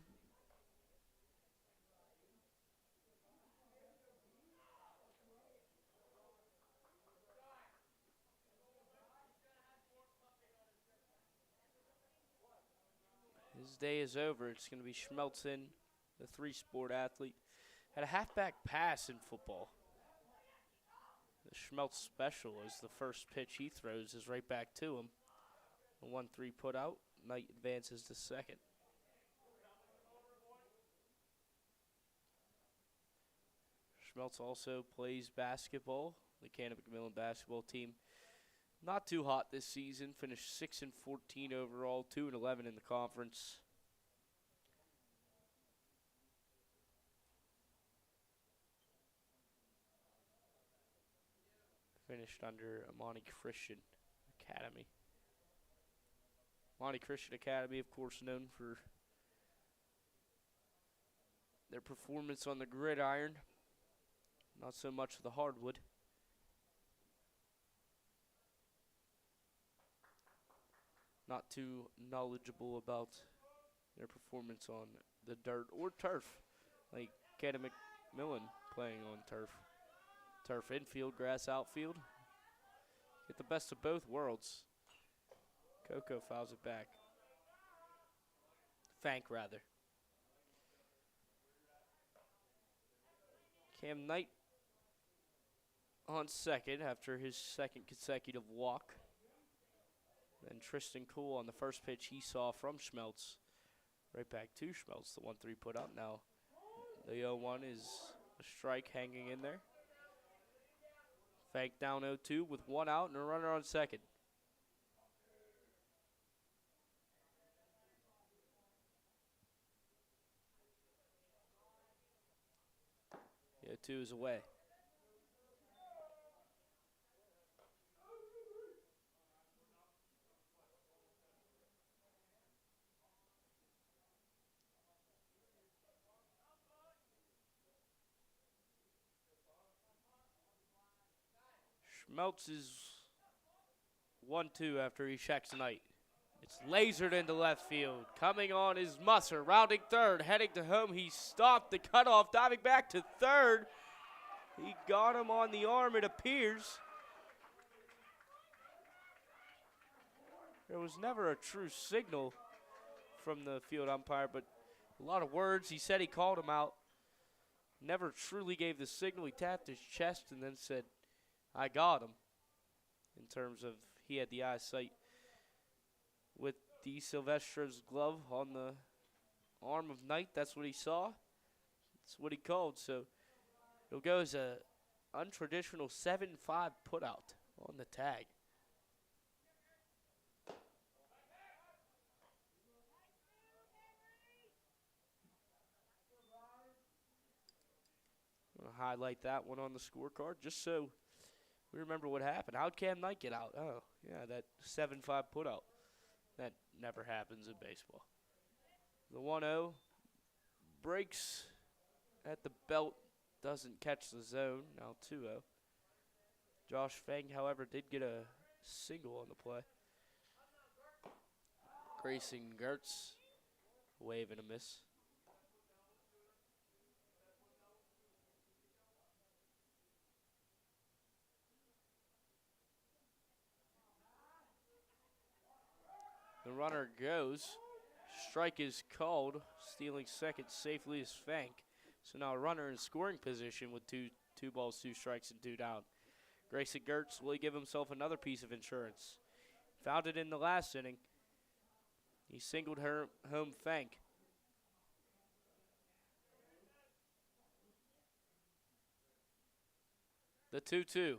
S1: his day is over. It's going to be Schmelzen, the three-sport athlete. Had a halfback pass in football. The Schmelz special is the first pitch he throws is right back to him. A 1-3 put out. Knight advances to second. Schmelz also plays basketball. The Canon McMillan basketball team not too hot this season. Finished 6-14 overall, 2-11 in the conference. Finished under Amani Christian Academy. Amani Christian Academy, of course, known for their performance on the gridiron. Not so much the hardwood. Not too knowledgeable about their performance on the dirt or turf, like Canon McMillan playing on turf. Turf infield, grass outfield. Get the best of both worlds. Coco fouls it back. Fank, rather. Cam Knight on second after his second consecutive walk. Then Tristan Cool on the first pitch he saw from Schmelz. Right back to Schmelz, the 1-3 put out. Now the 0-1 is a strike hanging in there. Fank down 0-2 with one out and a runner on second. The 0-2 is away. Schmelz is 1-2 after he checks Knight. It's lasered into left field. Coming on is Musser, rounding third, heading to home. He stopped the cutoff, diving back to third. He got him on the arm, it appears. There was never a true signal from the field umpire, but a lot of words. He said he called him out. Never truly gave the signal. He tapped his chest and then said, I got him, in terms of he had the eyesight. With Di Silvestra's glove on the arm of Knight, that's what he saw. That's what he called. So it'll go as a untraditional 7-5 put out on the tag. I'm going to highlight that one on the scorecard just so we remember what happened. How'd Cam Knight get out? Oh, yeah, that 7-5 put out. That never happens in baseball. The 1-0 breaks at the belt, doesn't catch the zone. Now 2-0. Josh Fang, however, did get a single on the play. Grayson Gertz, wave and a miss. The runner goes. Strike is called. Stealing second safely is Fank. So now a runner in scoring position with two balls, 2 strikes, and 2 down. Grayson Gertz, will he give himself another piece of insurance? Found it in the last inning. He singled home Fank. The 2-2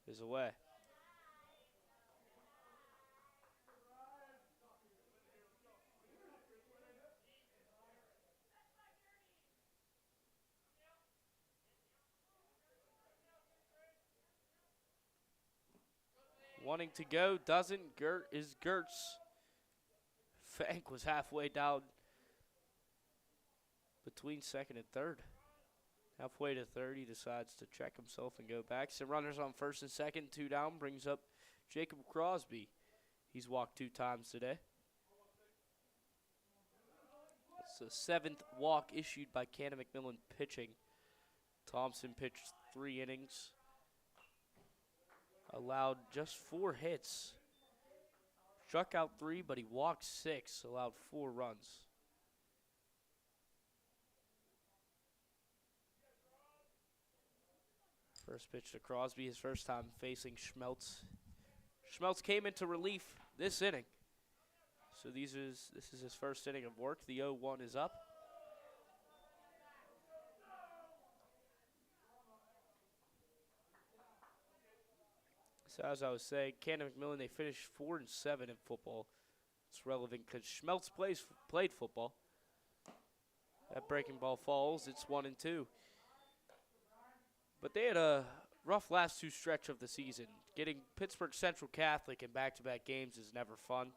S1: is away. Wanting to go, doesn't. Gertz. Fank was halfway down between second and third. Halfway to third, he decides to check himself and go back. So runners on first and second, 2 down, brings up Jacob Crosby. He's walked 2 times today. It's the 7th walk issued by Canon McMillan pitching. Thompson pitched 3 innings. Allowed just 4 hits. Struck out 3, but he walked 6, allowed 4 runs. First pitch to Crosby, his first time facing Schmeltz. Schmeltz came into relief this inning. So this is his first inning of work. The 0-1 is up. So as I was saying, Canon McMillan, they finished 4-7 in football. It's relevant because Schmeltz played football. That breaking ball falls. It's 1-2. But they had a rough last 2 stretch of the season. Getting Pittsburgh Central Catholic in back-to-back games is never fun.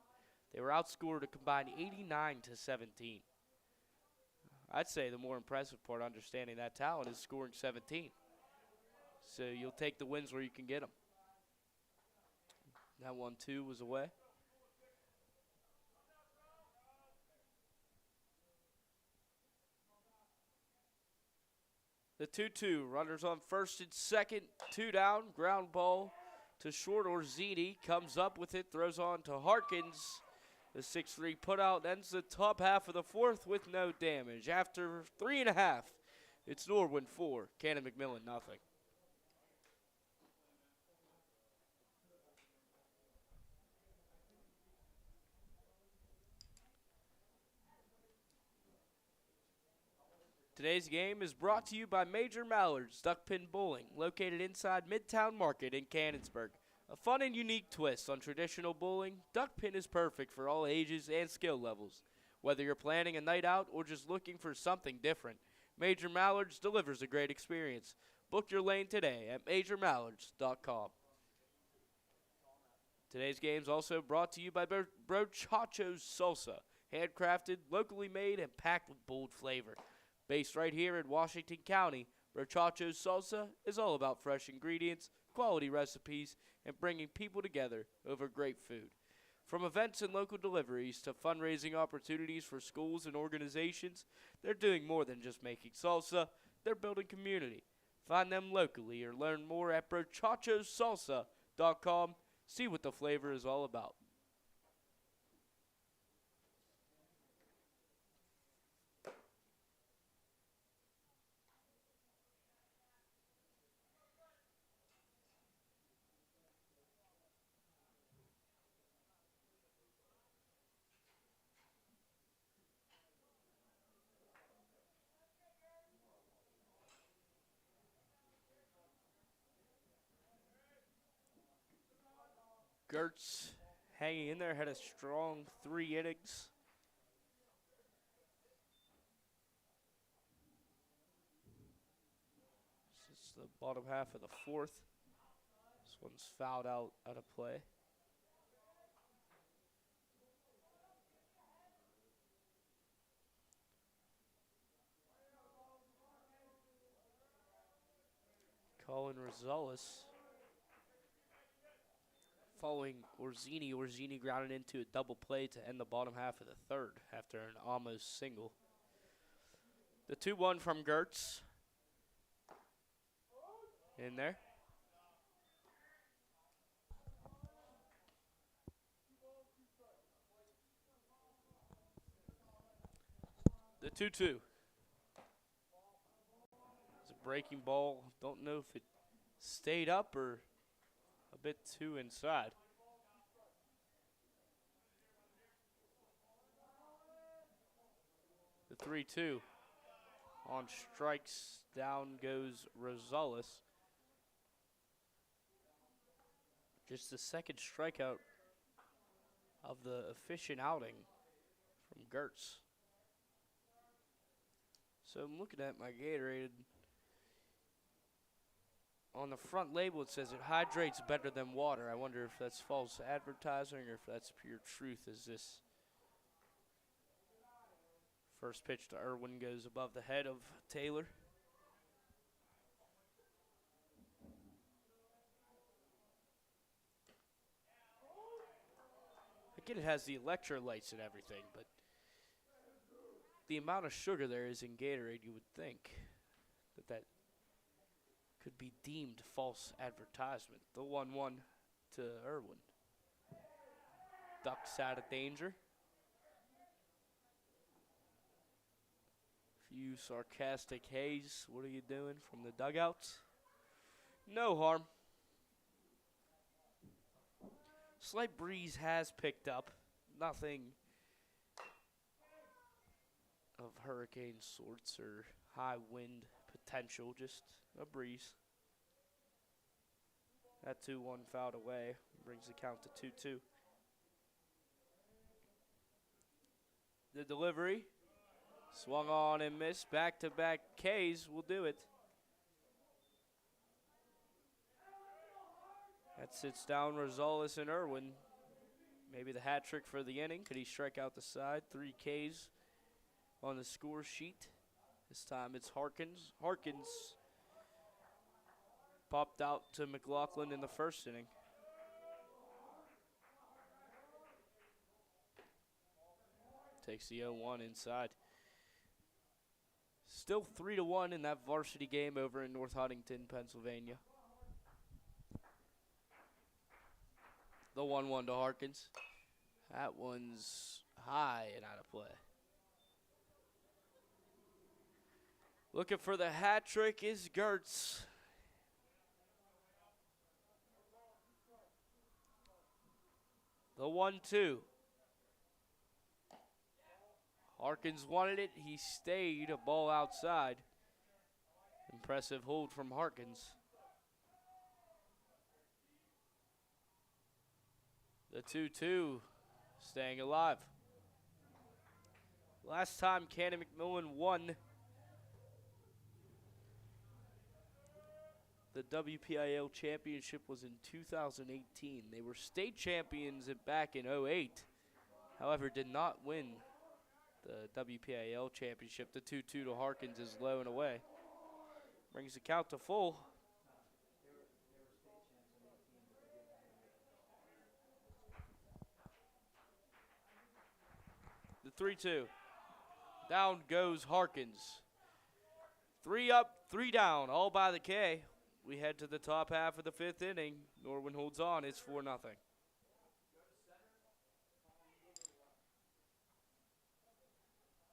S1: They were outscored a combined 89-17. I'd say the more impressive part, understanding that talent, is scoring 17. So you'll take the wins where you can get them. That 1-2 was away. The 2-2, runners on first and second, 2 down, ground ball to short. Orzini comes up with it, throws on to Harkins. The 6-3 putout ends the top half of the 4th with no damage. After 3.5, it's Norwin 4, Canon McMillan nothing. Today's game is brought to you by Major Mallard's Duckpin Bowling, located inside Midtown Market in Cannonsburg. A fun and unique twist on traditional bowling, Duckpin is perfect for all ages and skill levels. Whether you're planning a night out or just looking for something different, Major Mallard's delivers a great experience. Book your lane today at MajorMallards.com. Today's game is also brought to you by Brochacho's Salsa, handcrafted, locally made, and packed with bold flavor. Based right here in Washington County, Brochacho's Salsa is all about fresh ingredients, quality recipes, and bringing people together over great food. From events and local deliveries to fundraising opportunities for schools and organizations, they're doing more than just making salsa, they're building community. Find them locally or learn more at brochachosalsa.com. See what the flavor is all about. Gertz hanging in there, had a strong 3 innings. This is the bottom half of the 4th. This one's fouled out of play. Colin Rosales following Orzini. Orzini grounded into a double play to end the bottom half of the 3rd after an almost single. The 2-1 from Gertz. In there. The 2-2. It's a breaking ball. Don't know if it stayed up or a bit too inside. 3-2. On strikes, down goes Rosales. Just the second strikeout of the efficient outing from Gertz. So I'm looking at my Gatorade. On the front label, it says it hydrates better than water. I wonder if that's false advertising or if that's pure truth. Is this first pitch to Irwin goes above the head of Taylor? Again, it has the electrolytes and everything, but the amount of sugar there is in Gatorade, you would think that could be deemed false advertisement. The 1-1 to Irwin. Ducks out of danger. Few sarcastic haze. What are you doing from the dugouts? No harm. Slight breeze has picked up. Nothing of hurricane sorts or high wind potential, just a breeze. That 2-1 fouled away, brings the count to 2-2. The delivery, swung on and missed. Back-to-back Ks will do it. That sits down Rosales and Irwin. Maybe the hat trick for the inning. Could he strike out the side? 3 Ks on the score sheet. This time it's Harkins. Harkins popped out to McLaughlin in the first inning. Takes the 0-1 inside. Still 3-1 in that varsity game over in North Huntington, Pennsylvania. The 1-1 to Harkins. That one's high and out of play. Looking for the hat trick is Gertz. The 1-2. Harkins wanted it. He stayed. A ball outside. Impressive hold from Harkins. The 2-2 staying alive. Last time Canon McMillan won the WPIL championship was in 2018. They were state champions back in 2008. However, did not win the WPIL championship. The 2-2 to Harkins is low and away. Brings the count to full. The 3-2. Down goes Harkins. 3 up, 3 down, all by the K. We head to the top half of the 5th inning. Norwin holds on. It's 4-0.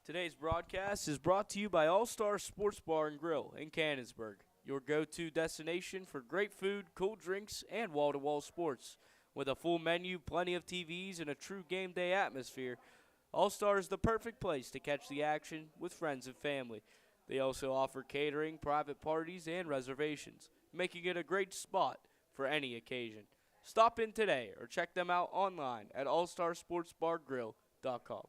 S1: Today's broadcast is brought to you by All-Star Sports Bar and Grill in Cannonsburg, your go-to destination for great food, cool drinks, and wall-to-wall sports. With a full menu, plenty of TVs, and a true game day atmosphere, All-Star is the perfect place to catch the action with friends and family. They also offer catering, private parties, and reservations, making it a great spot for any occasion. Stop in today or check them out online at allstarsportsbargrill.com.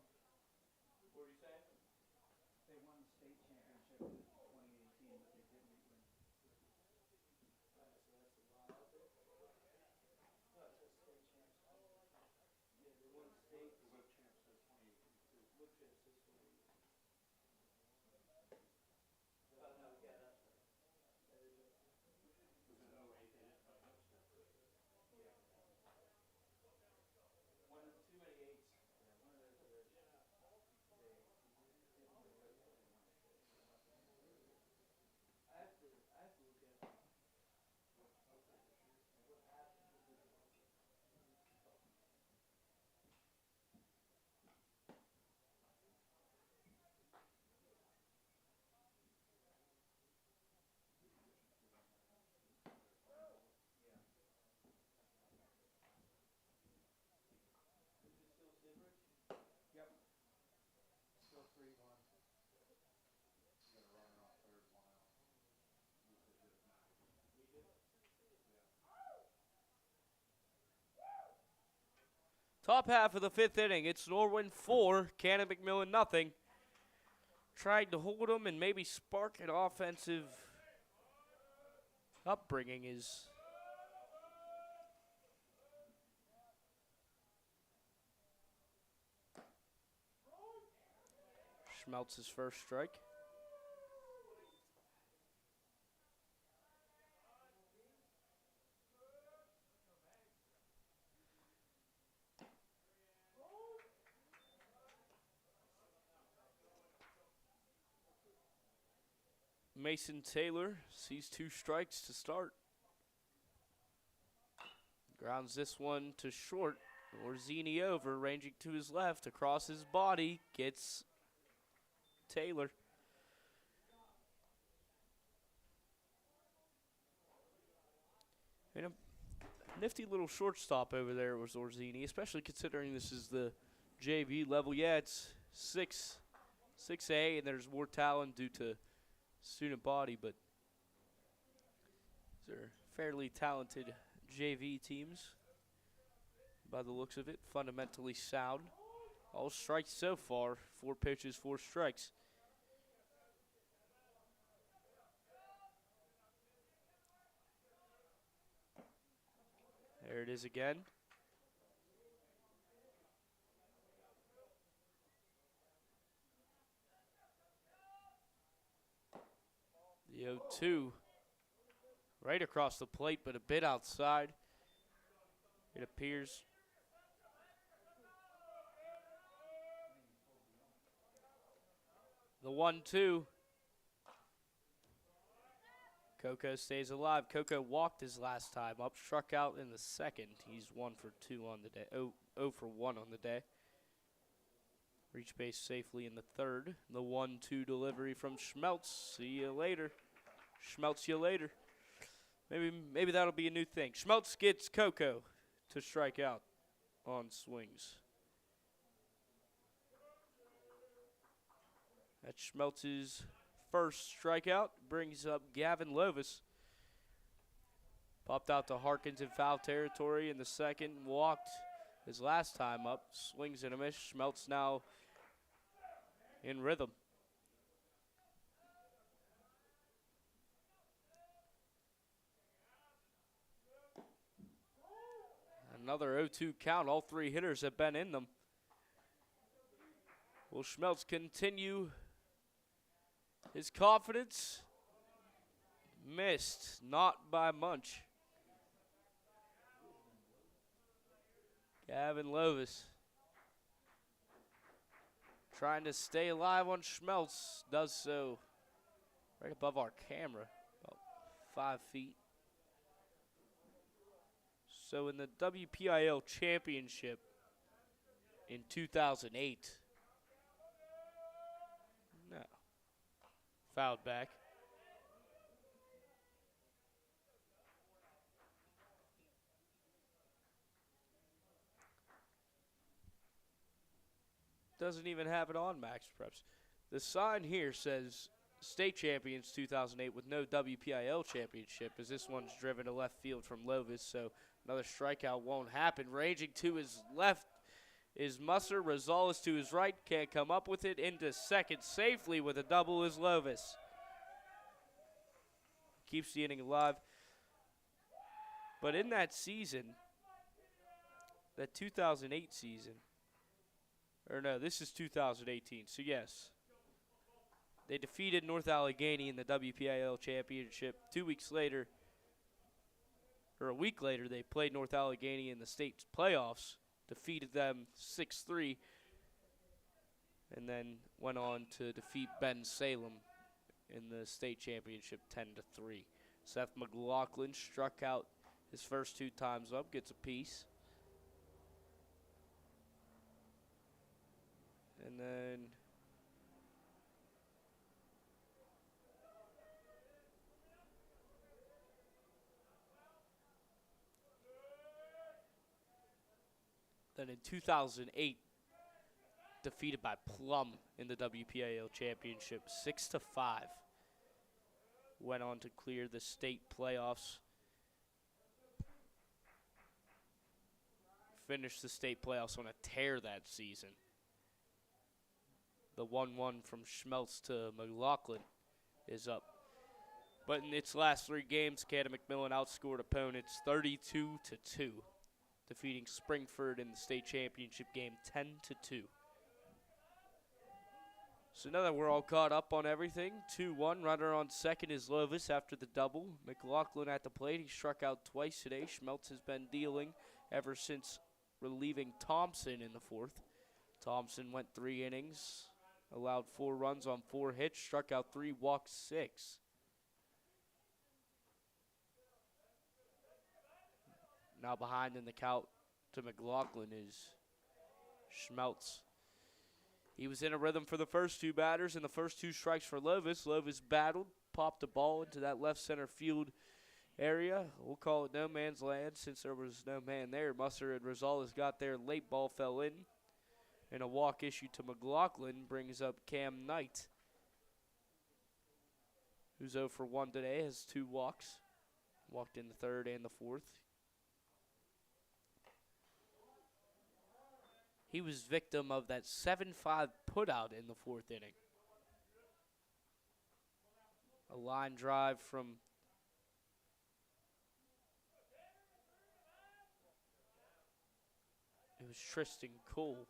S1: Top half of the 5th inning. It's Norwin 4, Canon McMillan nothing. Trying to hold them and maybe spark an offensive upbringing is Schmeltz's first strike. Mason Taylor sees 2 strikes to start. Grounds this one to short. Orzini over, ranging to his left, across his body, gets Taylor. And a nifty little shortstop over there was Orzini, especially considering this is the JV level. Yeah, it's 6A, and there's more talent due to student body, but these are fairly talented JV teams by the looks of it. Fundamentally sound. All strikes so far. 4 pitches, 4 strikes. There it is again. The 0-2 right across the plate, but a bit outside, it appears. The 1-2. Coco stays alive. Coco walked his last time up, struck out in the second. He's 1 for 2 on the day. 0 for 1 on the day. Reach base safely in the third. The 1-2 delivery from Schmeltz. See you later. Schmeltz you later. Maybe that'll be a new thing. Schmeltz gets Coco to strike out on swings. That's Schmeltz's first strikeout. Brings up Gavin Lovis. Popped out to Harkins in foul territory in the second. Walked his last time up. Swings and a miss. Schmeltz now in rhythm. Another 0-2 count. All 3 hitters have been in them. Will Schmeltz continue his confidence? Missed, not by much. Gavin Lovis trying to stay alive on Schmeltz. Does so right above our camera, about 5 feet. So in the WPIL Championship in 2008, no, fouled back. Doesn't even have it on Max Preps. The sign here says State Champions 2008 with no WPIL championship, as this one's driven to left field from Lovis, so another strikeout won't happen. Ranging to his left is Musser. Rosales to his right, can't come up with it. Into second safely with a double is Lovis. Keeps the inning alive. But in that season, that 2008 season, or no, this is 2018, so yes. They defeated North Allegheny in the WPIL championship. 2 weeks later, or a week later, they played North Allegheny in the state playoffs, defeated them 6-3, and then went on to defeat Ben Salem in the state championship 10-3. Seth McLaughlin struck out his first 2 times up, gets a piece. And then in 2008, defeated by Plum in the WPIL championship 6-5. Went on to clear the state playoffs. finished the state playoffs on a tear that season. The 1-1 from Schmelz to McLaughlin is up. But in its last 3 games, Canon McMillan outscored opponents 32-2, defeating Springford in the state championship game 10-2. So now that we're all caught up on everything, 2-1. Runner on second is Lovis after the double. McLaughlin at the plate. He struck out twice today. Schmelz has been dealing ever since relieving Thompson in the 4th. Thompson went 3 innings, allowed 4 runs on 4 hits, struck out 3, walked 6. Now behind in the count to McLaughlin is Schmelz. He was in a rhythm for the first 2 batters, and the first 2 strikes for Lovis. Lovis battled, popped the ball into that left center field area. We'll call it no man's land since there was no man there. Musser and Rosales got there late, ball fell in. And a walk issued to McLaughlin brings up Cam Knight, who's 0 for 1 today, has 2 walks. Walked in the 3rd and the 4th. He was victim of that 7-5 putout in the 4th inning. A line drive from it was Tristan Cole.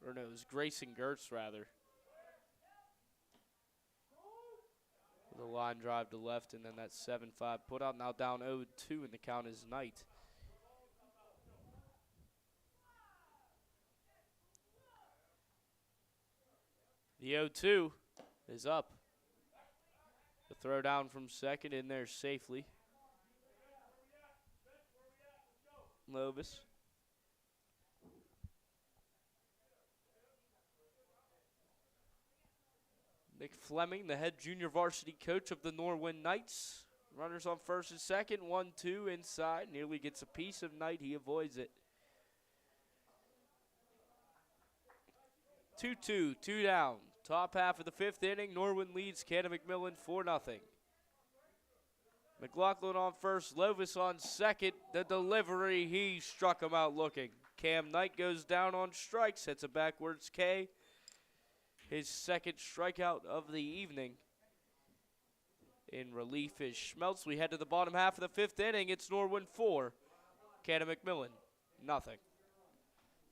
S1: Or no, it was Grayson Gertz, rather. With a line drive to left, and then that 7-5 putout. Now down 0-2, and the count is Knight. The 0-2 is up. The throw down from second in there safely. Lovis. Nick Fleming, the head junior varsity coach of the Norwin Knights. Runners on first and second, 1-2 inside. Nearly gets a piece of Knight. He avoids it. 2-2, 2 down. Top half of the 5th inning, Norwin leads Canon McMillan 4-0. McLaughlin on first, Lovis on second. The delivery, he struck him out looking. Cam Knight goes down on strikes, hits a backwards K. His 2nd strikeout of the evening. In relief is Schmelz. We head to the bottom half of the 5th inning. It's Norwin 4, Canon McMillan nothing.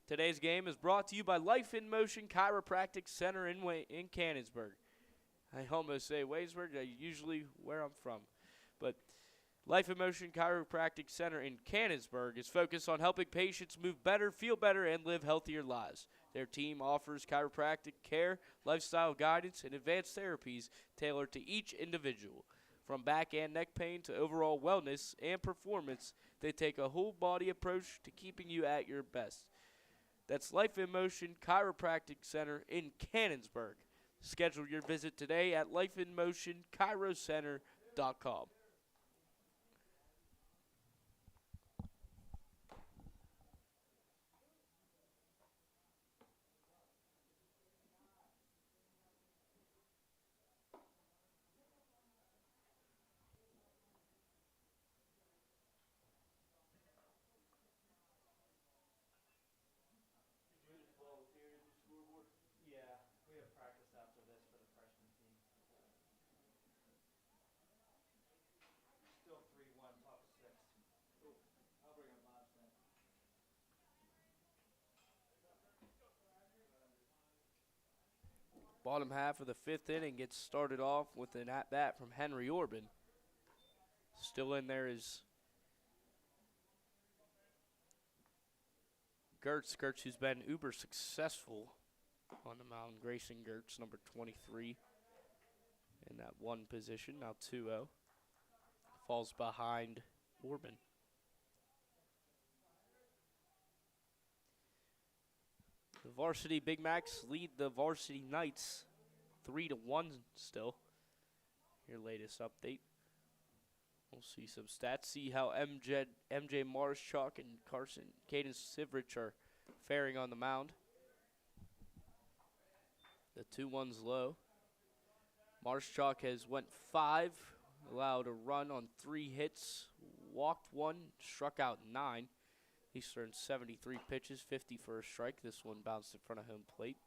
S1: Today's game is brought to you by Life in Motion Chiropractic Center in Cannonsburg. I almost say Waysburg, usually where I'm from. But Life in Motion Chiropractic Center in Cannonsburg is focused on helping patients move better, feel better, and live healthier lives. Their team offers chiropractic care, lifestyle guidance, and advanced therapies tailored to each individual. From back and neck pain to overall wellness and performance, they take a whole body approach to keeping you at your best. That's Life in Motion Chiropractic Center in Cannonsburg. Schedule your visit today at lifeinmotionchirocenter.com. Bottom half of the 5th inning gets started off with an at-bat from Henry Orban. Still in there is Gertz. Gertz, who's been uber successful on the mound. Grayson Gertz, number 23, in that 1 position. Now 2-0. Falls behind Orban. The varsity Big Macs lead the varsity Knights 3-1 still. Your latest update. We'll see some stats. See how MJ Marschalk and Caden Sivrich are faring on the mound. The 2-1's low. Marschalk has went 5, allowed a run on 3 hits, walked 1, struck out 9. He's thrown 73 pitches, 50 for a strike. This one bounced in front of home plate.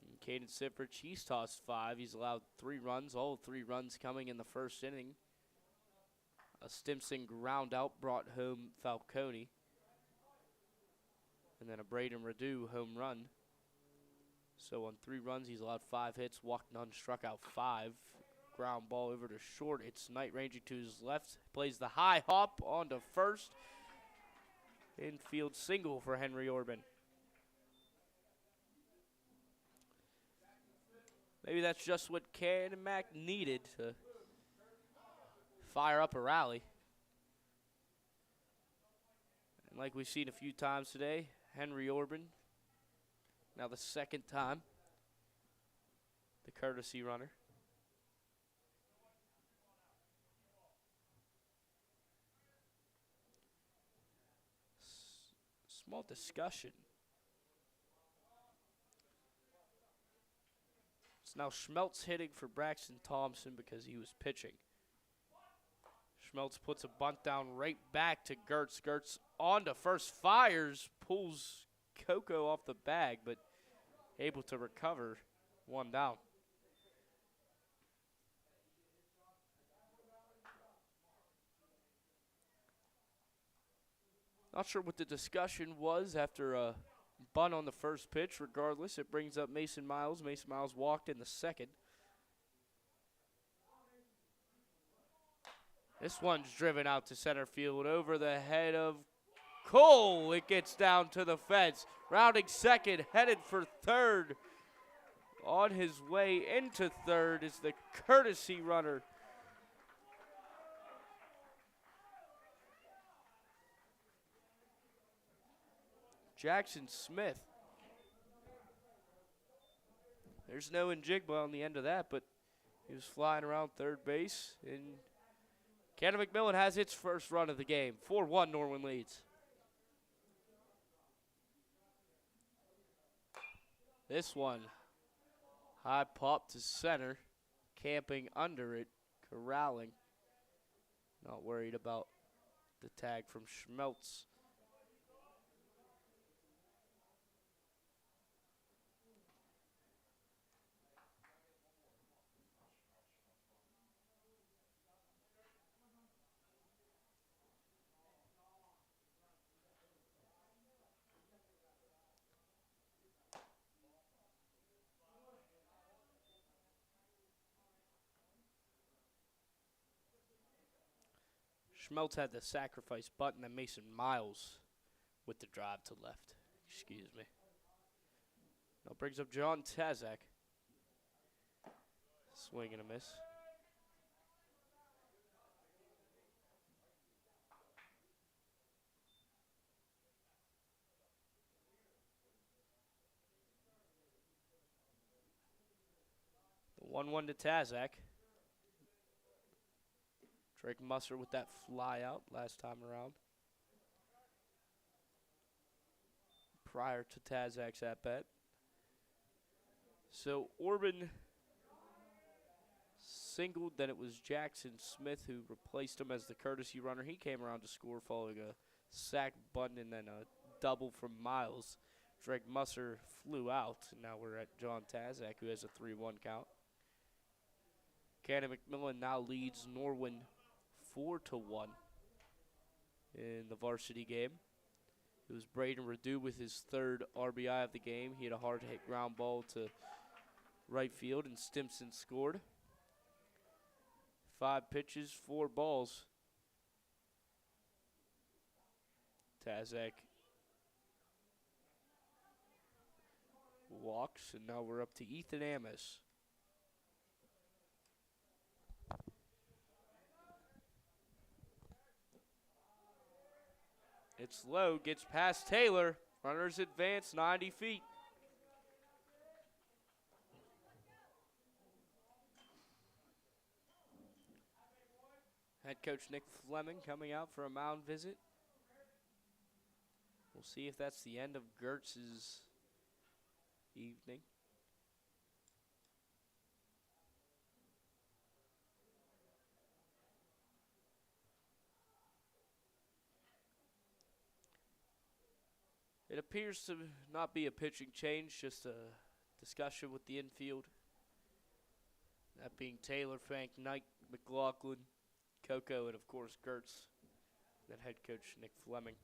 S1: And Caden Sifrich, he's tossed 5. He's allowed 3 runs, all 3 runs coming in the first inning. A Stimson ground out brought home Falcone. And then a Braden Radu home run. So on 3 runs, he's allowed 5 hits, walked none, struck out 5. Ground ball over to short. It's Knight ranging to his left. Plays the high hop onto first. Infield single for Henry Orban. Maybe that's just what Canon Mac needed to fire up a rally. And like we've seen a few times today, Henry Orban, now the second time, the courtesy runner. Small discussion. It's now Schmeltz hitting for Braxton Thompson because he was pitching. Schmeltz puts a bunt down right back to Gertz. Gertz on to first, fires, pulls Coco off the bag, but able to recover, 1 down. Not sure what the discussion was after a bunt on the first pitch. Regardless, it brings up Mason Miles. Mason Miles walked in the second. This one's driven out to center field over the head of Cole. It gets down to the fence. Rounding second, headed for third. On his way into third is the courtesy runner. Jackson Smith. There's no Njigba on the end of that, but he was flying around third base. And Canon McMillan has its first run of the game. 4-1, Norwin leads. This one, high pop to center, camping under it, corralling. Not worried about the tag from Schmeltz. Schmeltz had the sacrifice button, and Mason Miles with the drive to left. Excuse me. Now brings up John Tazak. Swing and a miss. The 1-1 to Tazak. Drake Musser with that fly out last time around. Prior to Tazak's at bat. So Orban singled, then it was Jackson Smith who replaced him as the courtesy runner. He came around to score following a sack bunt and then a double from Miles. Drake Musser flew out, and now we're at John Tazak, who has a 3-1 count. Canon McMillan now leads Norwin 4-1 in the varsity game. It was Braden Radu with his 3rd RBI of the game. He had a hard hit ground ball to right field, and Stimson scored. 5 pitches, 4 balls. Tazak walks, and now we're up to Ethan Amos. It's low, gets past Taylor. Runners advance 90 feet. Head coach Nick Fleming coming out for a mound visit. We'll see if that's the end of Gertz's evening. It appears to not be a pitching change, just a discussion with the infield. That being Taylor, Frank, Knight, McLaughlin, Coco, and of course Gertz, then head coach Nick Fleming.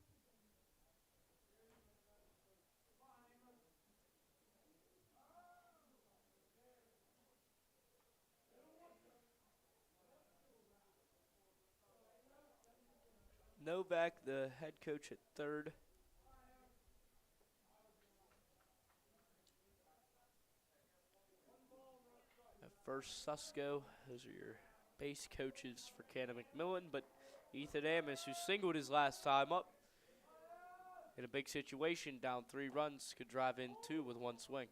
S1: Novak, the head coach at third. At first, Susko. Those are your base coaches for Canon McMillan, but Ethan Amos, who singled his last time up, in a big situation, down 3 runs, could drive in 2 with 1 swing.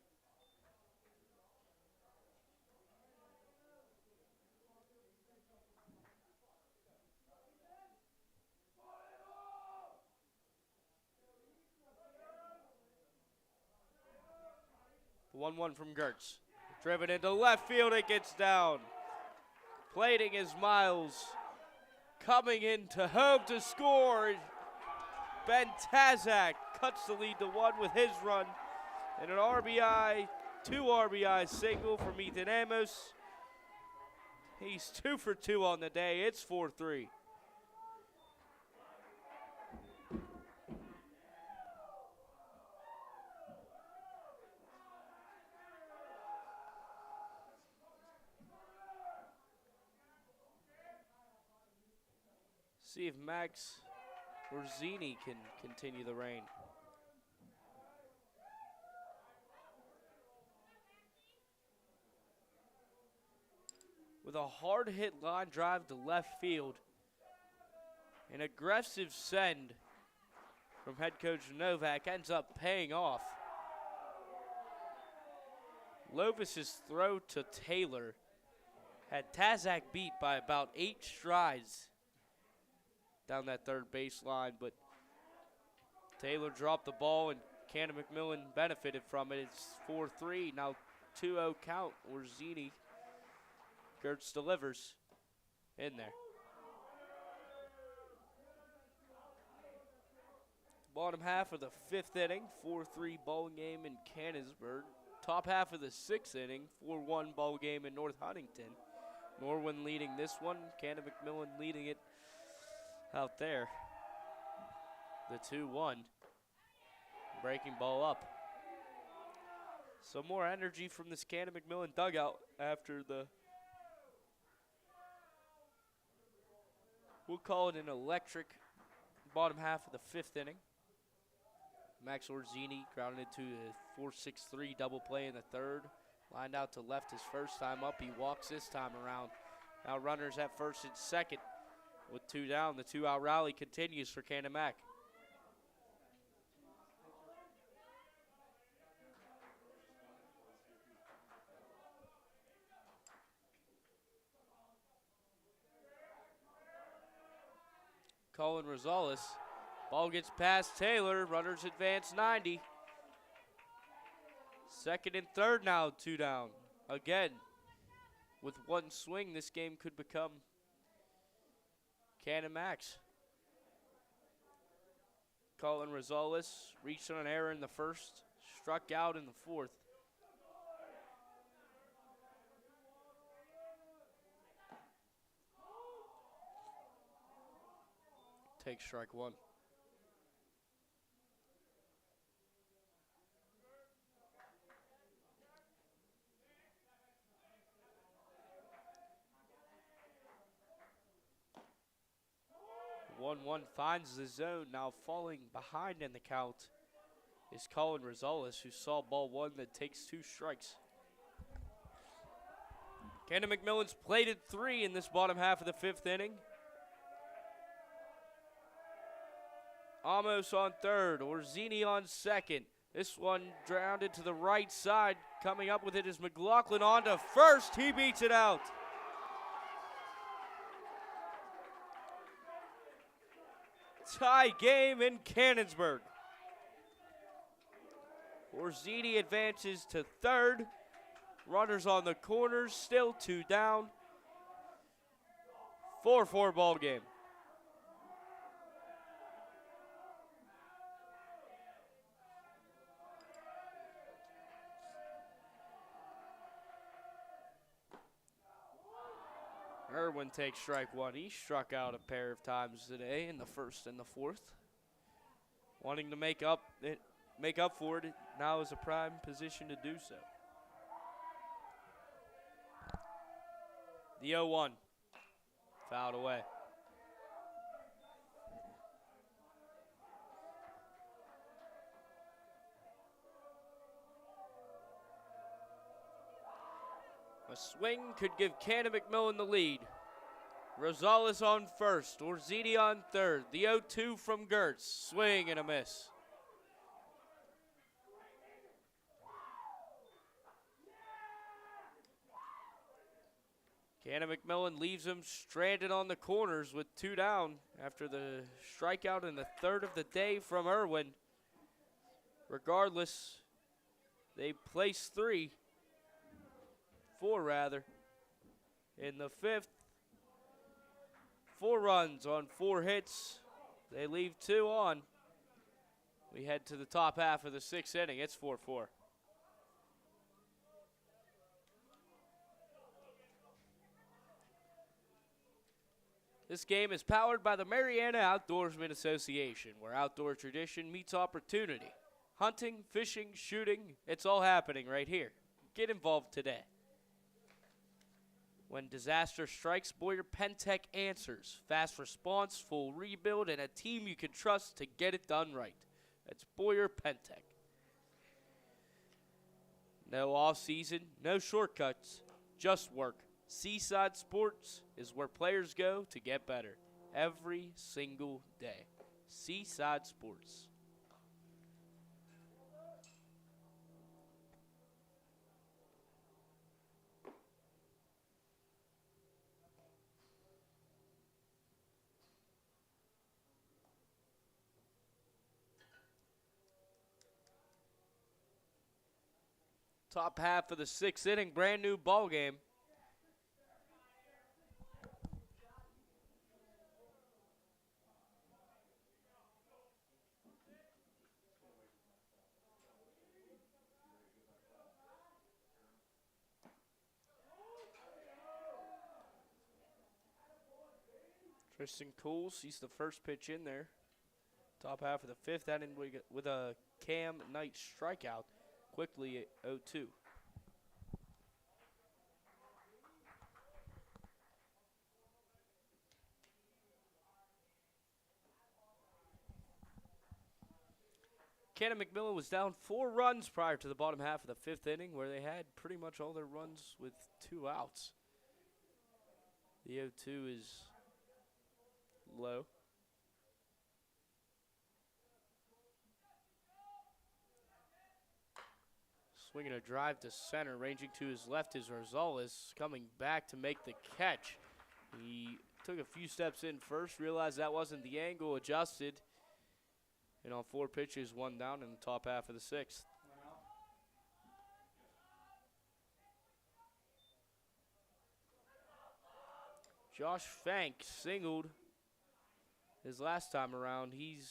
S1: The 1-1 from Gertz. Driven into left field, it gets down. Plating is Miles. Coming into home to score. Ben Tazak cuts the lead to 1 with his run. And an RBI, 2 RBI single from Ethan Amos. He's 2 for 2 on the day. It's 4-3. See if Max Orzini can continue the reign. With a hard hit line drive to left field, an aggressive send from head coach Novak ends up paying off. Lovis's throw to Taylor had Tazak beat by about 8 strides down that third baseline, but Taylor dropped the ball and Canon McMillan benefited from it. It's 4-3, now 2-0 count. Orzini, Gertz delivers in there. Bottom half of the 5th inning, 4-3 ball game in Cannonsburg. Top half of the 6th inning, 4-1 ball game in North Huntington. Norwin leading this one, Canon McMillan leading it out there. The 2-1. Breaking ball up. Some more energy from this Canon McMillan dugout after the, we'll call it an electric bottom half of the 5th inning. Max Orzini grounded into a 4-6-3 double play in the 3rd. Lined out to left his first time up. He walks this time around. Now runners at first and second. With 2 down, the 2-out rally continues for Canon Mac. Colin Rosales. Ball gets past Taylor. Runners advance 90. Second and third now, 2 down. Again, with 1 swing, this game could become Canon Max. Colin Rosales reached on an error in the 1st, struck out in the 4th. Take strike 1. One finds the zone. Now falling behind in the count is Colin Rosales, who saw ball 1 that takes 2 strikes. Canon McMillan's plated 3 in this bottom half of the 5th inning. Amos on 3rd, Orzini on 2nd. This one grounded to the right side. Coming up with it is McLaughlin on to 1st. He beats it out. Tie game in Cannonsburg. Orzini advances to 3rd. Runners on the corners, still 2 down. 4-4 ball game. Norwin takes strike one. He struck out a pair of times today in the first and the fourth. Wanting to make up for it, now is a prime position to do so. The 0-1, fouled away. A swing could give Canon McMillan the lead. Rosales on first, Orzini on third. The 0-2 from Gertz, swing and a miss. Canon McMillan leaves him stranded on the corners with 2 down after the strikeout in the third of the day from Irwin. Regardless, they place 4 rather. In the fifth, 4 runs on 4 hits. They leave 2 on. We head to the top half of the 6th inning. It's 4-4. This game is powered by the Mariana Outdoorsmen Association, where outdoor tradition meets opportunity. Hunting, fishing, shooting, it's all happening right here. Get involved today. When disaster strikes, Boyer Pentec answers. Fast response, full rebuild, and a team you can trust to get it done right. That's Boyer Pentec. No off-season, no shortcuts, just work. Seaside Sports is where players go to get better every single day. Seaside Sports. Top half of the 6th inning, brand new ball game. Tristan Cole sees the first pitch in there. Top half of the 5th inning with a Cam Knight strikeout. Quickly at 0-2. Canon McMillan was down 4 runs prior to the bottom half of the 5th inning, where they had pretty much all their runs with 2 outs. The 0-2 is low. Swinging a drive to center, ranging to his left is Rosales, coming back to make the catch. He took a few steps in first, realized that wasn't the angle, adjusted, and on 4 pitches, 1 down in the top half of the 6th. Josh Fank singled his last time around. He's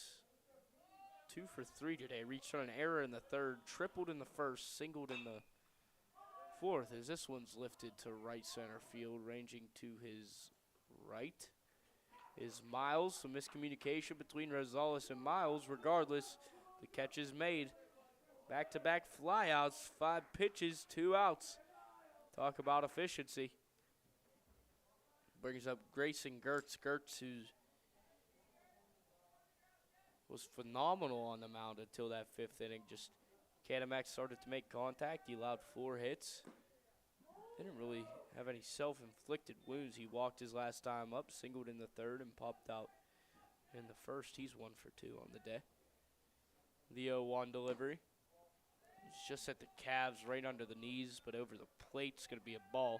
S1: 2 for 3 today. Reached on an error in the 3rd, tripled in the 1st, singled in the 4th, as this one's lifted to right center field. Ranging to his right is Miles. Some miscommunication between Rosales and Miles. Regardless, the catch is made. Back-to-back flyouts, 5 pitches, 2 outs. Talk about efficiency. Brings up Grayson Gertz. Gertz, who was phenomenal on the mound until that 5th inning. Just Canamax started to make contact. He allowed 4 hits. Didn't really have any self-inflicted wounds. He walked his last time up, singled in the 3rd, and popped out in the 1st. He's 1 for 2 on the day. The 0-1 delivery. It's just at the calves, right under the knees, but over the plate. It's going to be a ball.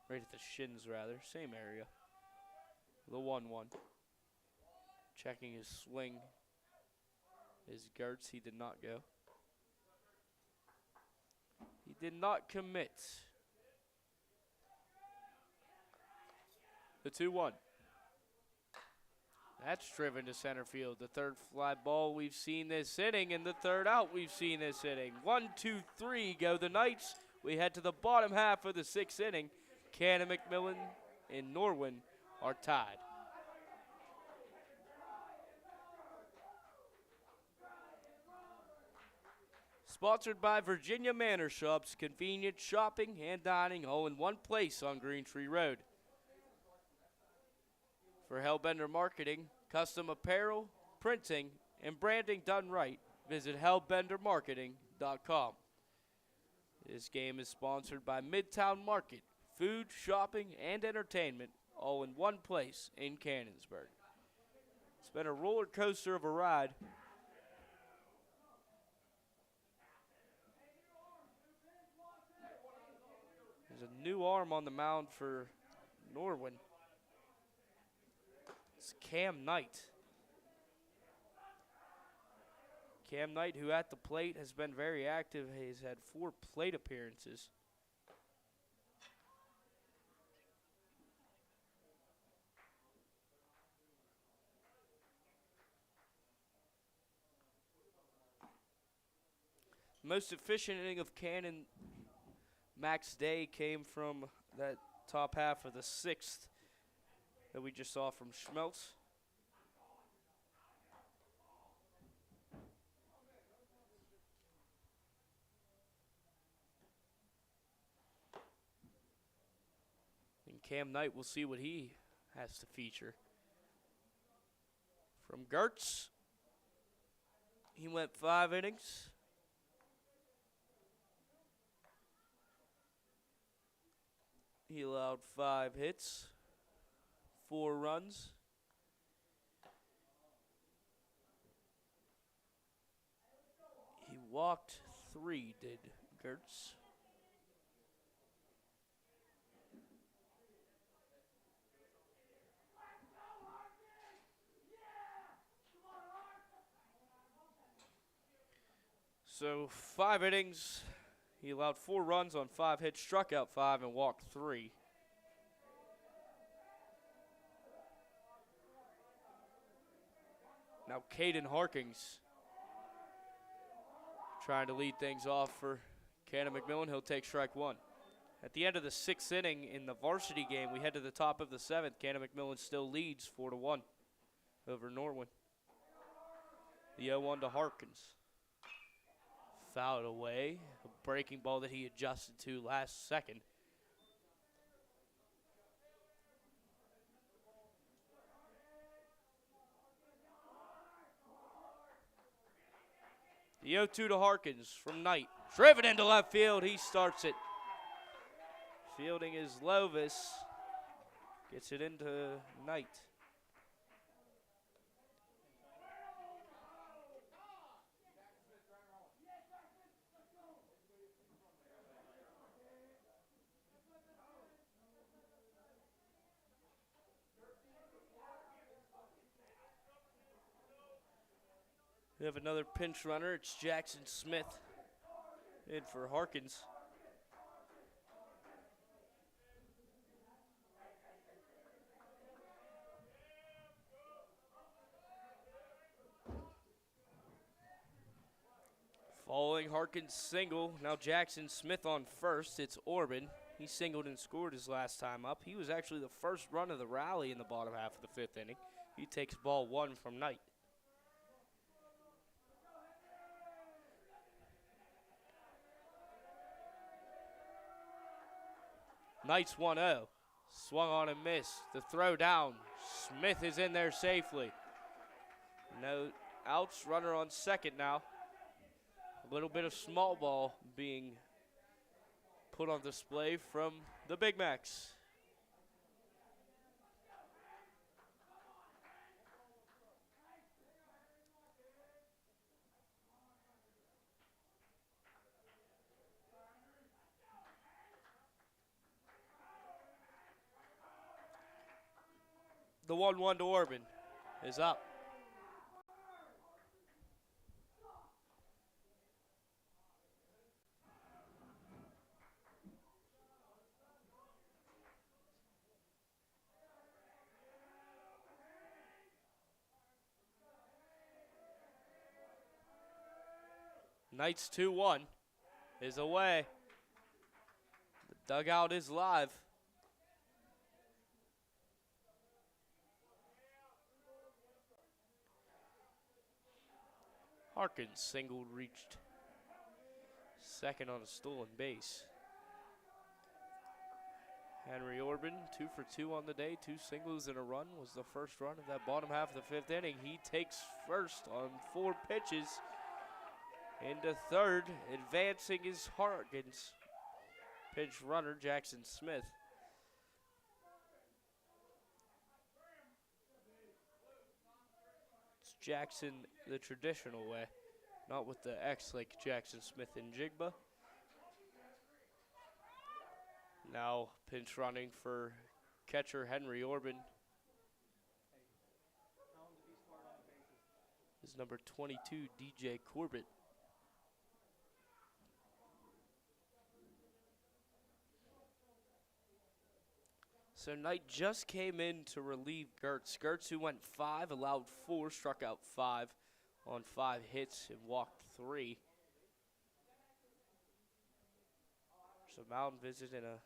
S1: Right at the shins, rather. Same area. The 1-1. Checking his swing is Gertz. He did not go. He did not commit. The 2-1. That's driven to center field. The 3rd fly ball we've seen this inning, and the 3rd out we've seen this inning. 1, 2, 3 go the Knights. We head to the bottom half of the 6th inning. Canon, McMillan, and Norwin are tied. Sponsored by Virginia Manor Shops, convenient shopping and dining all in one place on Green Tree Road. For Hellbender Marketing, custom apparel, printing, and branding done right, visit hellbendermarketing.com. This game is sponsored by Midtown Market, food, shopping, and entertainment all in one place in Cannonsburg. It's been a roller coaster of a ride. There's a new arm on the mound for Norwin. It's Cam Knight. Cam Knight, who at the plate has been very active, has had 4 plate appearances. The most efficient inning of Canon Max Day came from that top half of the 6th that we just saw from Schmeltz. And Cam Knight, we'll see what he has to feature. From Gertz, he went 5 innings. He allowed 5 hits, 4 runs. He walked 3, did Gertz. So 5 innings. He allowed 4 runs on 5 hits, struck out 5, and walked 3. Now Caden Harkins trying to lead things off for Canon McMillan. He'll take strike 1. At the end of the 6th inning in the varsity game, we head to the top of the 7th. Canon McMillan still leads 4-1 over Norwin. The 0-1 to Harkins. Fouled away, a breaking ball that he adjusted to last second. The 0-2 to Harkins from Knight. Driven into left field, he starts it. Fielding is Lovis. Gets it into Knight. We have another pinch runner. It's Jackson Smith in for Harkins. Following Harkins' single, now Jackson Smith on first. It's Orban. He singled and scored his last time up. He was actually the first run of the rally in the bottom half of the 5th inning. He takes ball 1 from Knight. Knight's 1-0. Swung on and missed. The throw down. Smith is in there safely. No outs. Runner on second now. A little bit of small ball being put on display from the Big Macs. The 1-1 to Orban is up. Knights 2-1 is away. The dugout is live. Harkins singled, reached second on a stolen base. Henry Orban, 2 for 2 on the day, 2 singles and a run, was the first run of that bottom half of the 5th inning. He takes first on 4 pitches. Into third, advancing is Harkins. Pinch runner, Jackson Smith. It's Jackson the traditional way, not with the X like Jackson Smith and Jigba. Now pinch running for catcher Henry Orban is number 22, DJ Corbett. So Knight just came in to relieve Gertz. Gertz, who went 5, allowed 4, struck out 5 on 5 hits and walked 3. So mound visit in a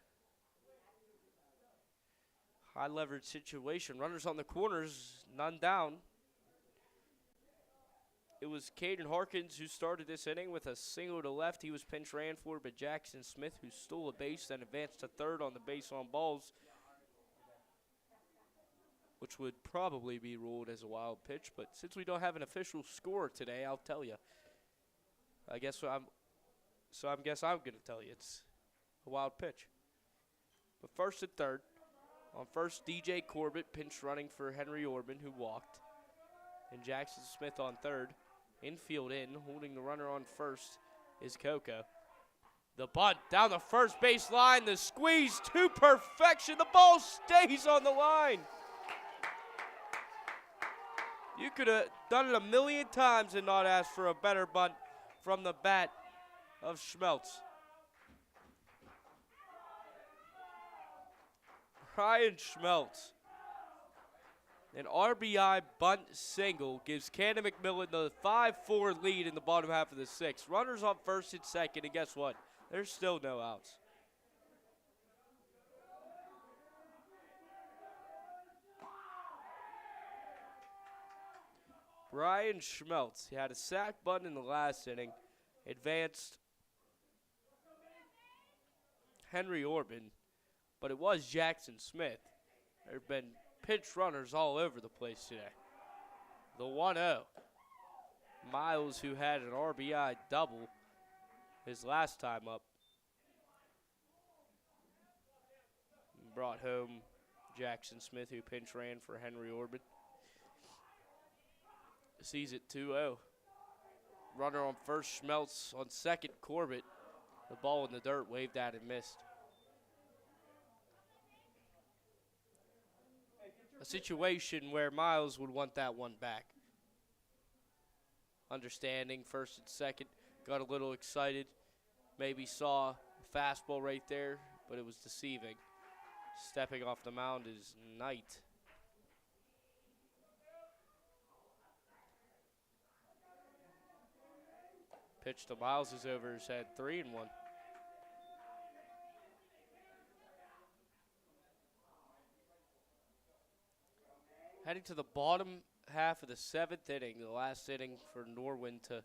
S1: high leverage situation. Runners on the corners, none down. It was Caden Harkins who started this inning with a single to left. He was pinch ran for, but Jackson Smith, who stole a base, then advanced to third on the base on balls, which would probably be ruled as a wild pitch. But since we don't have an official score today, I'll tell you. I guess I'm going to tell you it's a wild pitch. But first and third. On first, DJ Corbett pinch running for Henry Orban, who walked. And Jackson Smith on third. Infield in, holding the runner on first is Coco. The bunt down the first base line, the squeeze to perfection. The ball stays on the line. You could have done it a million times and not asked for a better bunt from the bat of Schmeltz. Ryan Schmeltz. An RBI bunt single gives Canon McMillan the 5-4 lead in the bottom half of the 6th. Runners on first and second, and guess what? There's still no outs. Brian Schmeltz, he had a sac bunt in the last inning, advanced Henry Orban, but it was Jackson Smith. There have been pinch runners all over the place today. The 1-0. Miles, who had an RBI double his last time up, brought home Jackson Smith, who pinch ran for Henry Orban. Sees it 2-0. Runner on first, Schmeltz. On second, Corbett. The ball in the dirt, waved at and missed. A situation where Miles would want that one back. Understanding first and second, got a little excited. Maybe saw a fastball right there, but it was deceiving. Stepping off the mound is Knight. Pitch to Miles is over his head, 3-1. Heading to the bottom half of the 7th inning, the last inning for Norwin to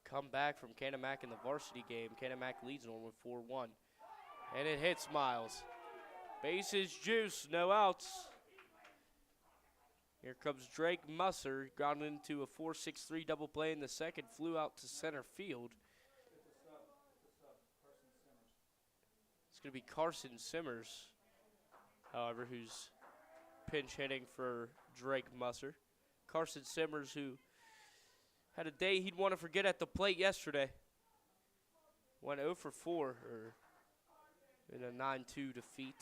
S1: come back from Canon-Mac in the varsity game. Canon-Mac leads Norwin 4-1. And it hits Miles. Bases juice, no outs. Here comes Drake Musser, grounded into a 4-6-3 double play in the second, flew out to center field. It's going to be Carson Simmers, however, who's pinch hitting for Drake Musser. Carson Simmers, who had a day he'd want to forget at the plate yesterday. Went 0 for 4 in a 9-2 defeat.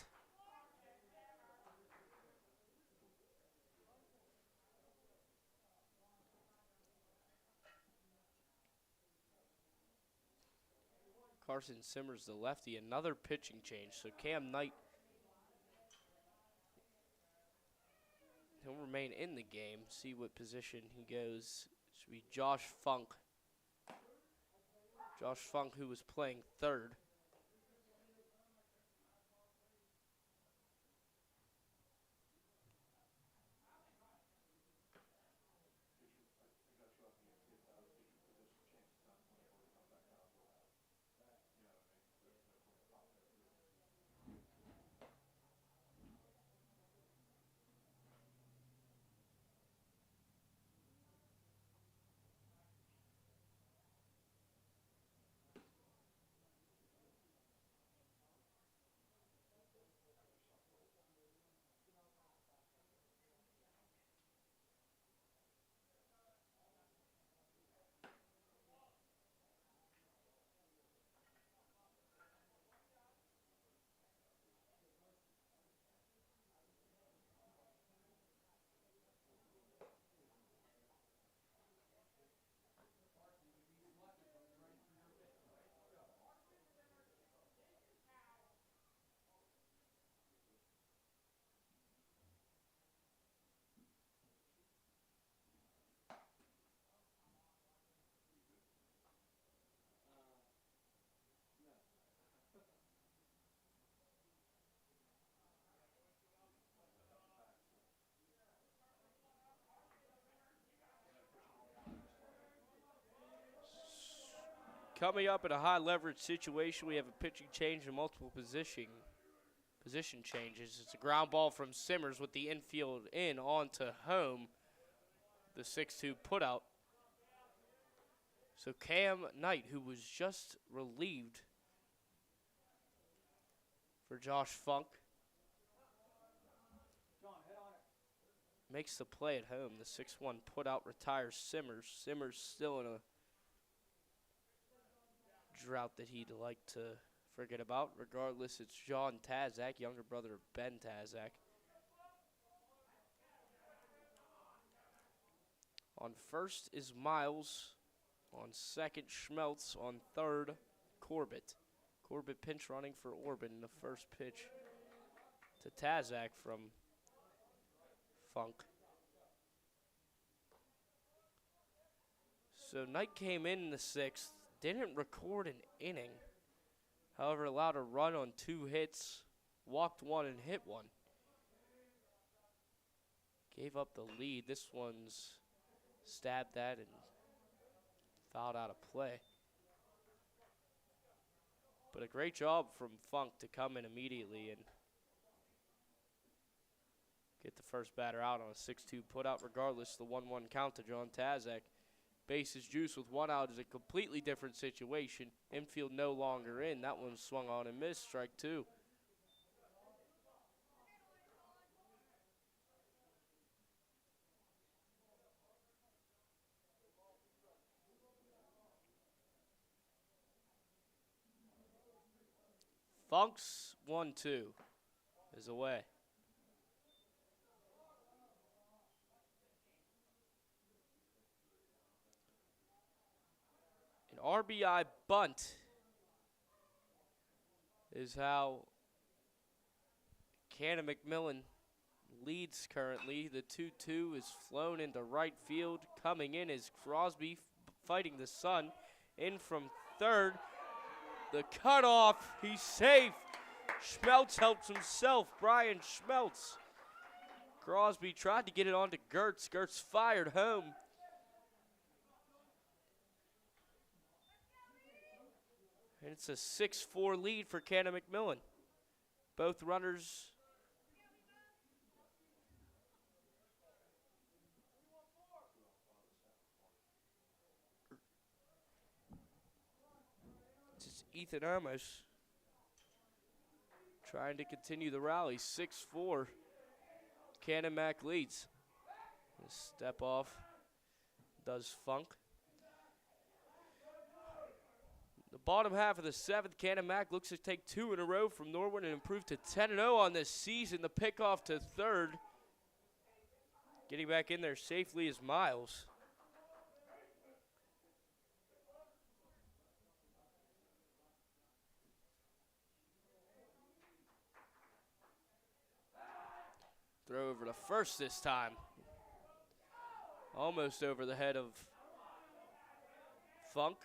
S1: Carson Simmers, the lefty, another pitching change. So Cam Knight, he'll remain in the game. See what position he goes. It should be Josh Funk. Josh Funk, who was playing third. Coming up in a high leverage situation, we have a pitching change and multiple position changes. It's a ground ball from Simmers with the infield in onto home. The 6-2 putout. So Cam Knight, who was just relieved for Josh Funk, makes the play at home. The 6-1 putout retires Simmers. Simmers still in a drought that he'd like to forget about. Regardless, it's John Tazak, younger brother of Ben Tazak. On first is Miles. On second, Schmeltz. On third, Corbett. Corbett pinch running for Orban in the first pitch to Tazak from Funk. So Knight came in the sixth, didn't record an inning. However, allowed a run on 2 hits, walked 1 and hit 1. Gave up the lead. This one's stabbed that and fouled out of play. But a great job from Funk to come in immediately and get the first batter out on a 6-2 putout. Regardless, the 1-1 count to John Tazak. Bases juice with 1 out is a completely different situation. Infield no longer in. That one swung on and missed. Strike 2. Funk's 1-2 is away. An RBI bunt is how Canon McMillan leads currently. The 2-2 is flown into right field. Coming in is Crosby fighting the sun. In from third. The cutoff, he's safe. Schmeltz helps himself, Brian Schmeltz. Crosby tried to get it on to Gertz. Gertz fired home. And it's a 6-4 lead for Canon McMillan. Both runners Ethan Amos trying to continue the rally. 6-4. Canon Mac leads. Step off does Funk. The bottom half of the 7th, Canon Mac looks to take 2 in a row from Norwin and improve to 10-0 on this season. The pickoff to third. Getting back in there safely is Miles. Throw over to first this time. Almost over the head of Funk.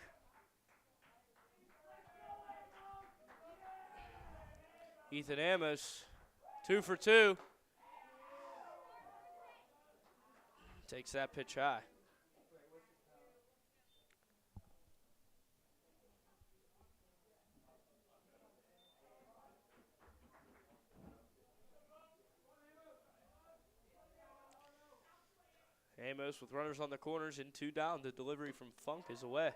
S1: Ethan Amos, 2 for 2. Takes that pitch high. Amos with runners on the corners and 2 down. The delivery from Funk is away.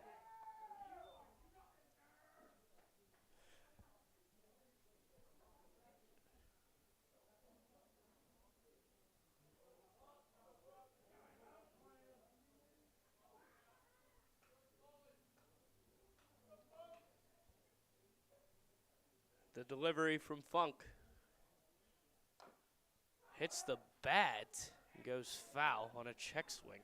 S1: The delivery from Funk hits the bat. Goes foul on a check swing.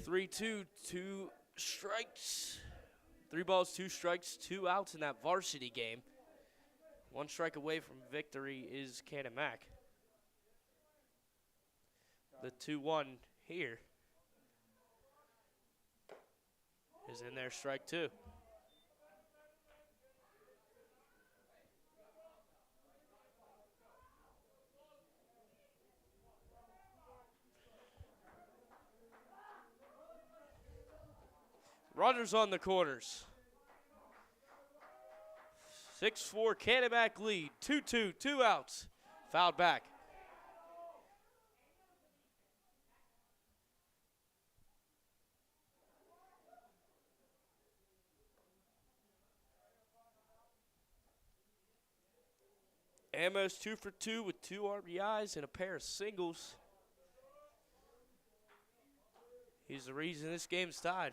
S1: Three, 2 strikes. 3 balls, 2 strikes, 2 outs in that varsity game. 1 strike away from victory is Canon Mac. The 2-1 here is in there, strike 2. Runners on the corners. 6-4 Canon lead. 2-2, 2 outs. Fouled back. Amos 2 for 2 with 2 RBIs and a pair of singles. He's the reason this game's tied.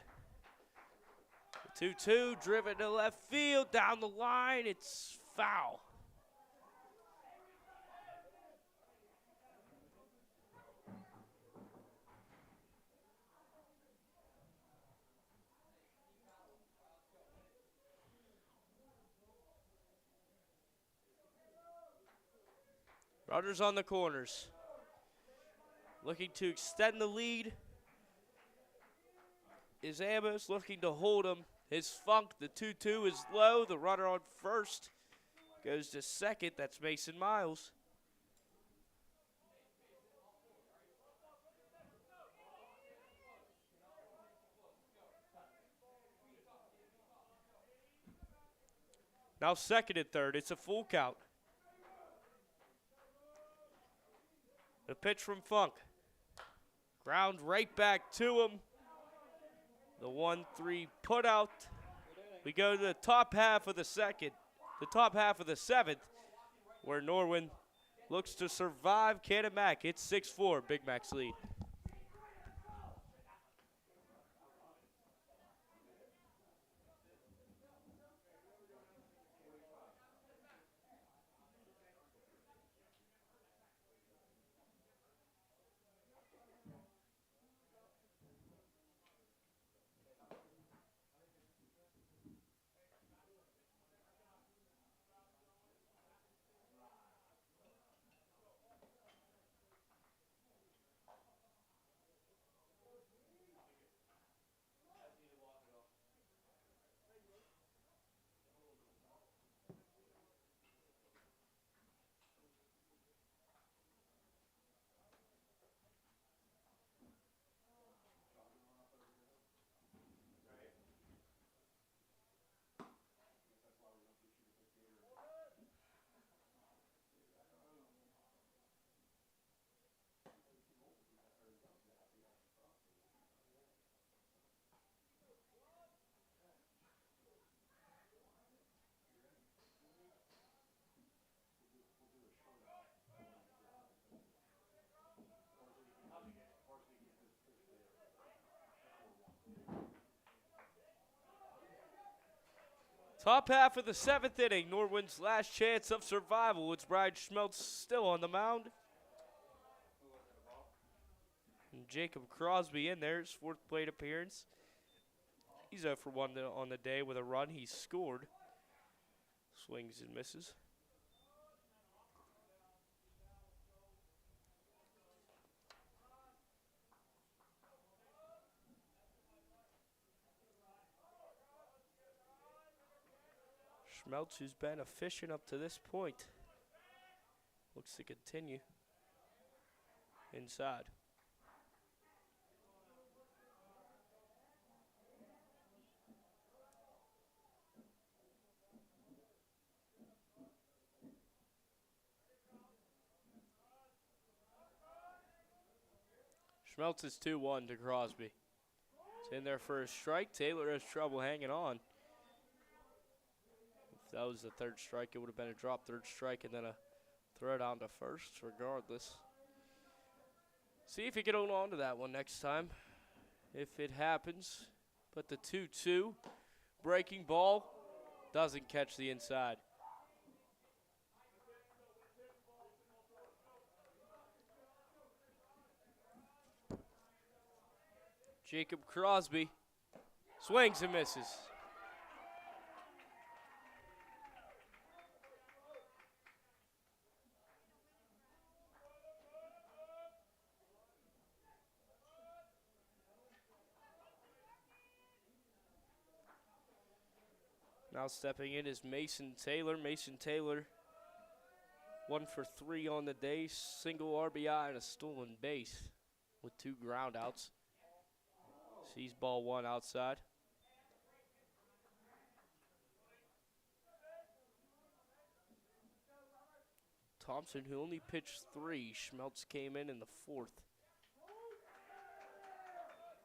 S1: 2-2, driven to left field, down the line, it's foul. Runners on the corners. Looking to extend the lead is Amos, looking to hold him. His funk, the 2-2 is low. The runner on first goes to second. That's Mason Miles. Now second and third. It's a full count. The pitch from Funk. Ground right back to him. The 1-3 put out. We go to the top half of the seventh, where Norwin looks to survive Canon. It's 6-4, Big Mac's lead. Top half of the seventh inning, Norwin's last chance of survival. It's Brian Schmeltz still on the mound. And Jacob Crosby in there, his fourth plate appearance. He's 0 for 1 on the day with a run. He scored. Swings and misses. Schmeltz, who's been efficient up to this point, looks to continue inside. Schmeltz is 2-1 to Crosby. It's in there for a strike. Taylor has trouble hanging on. If that was the third strike, it would have been a drop third strike and then a throw down to first regardless. See if he can hold on to that one next time, if it happens. But the 2-2 breaking ball doesn't catch the inside. Jacob Crosby swings and misses. Now stepping in is Mason Taylor. Mason Taylor, 1 for 3 on the day, single RBI and a stolen base with 2 ground outs. Sees ball 1 outside. Thompson, who only pitched 3. Schmeltz came in the 4th.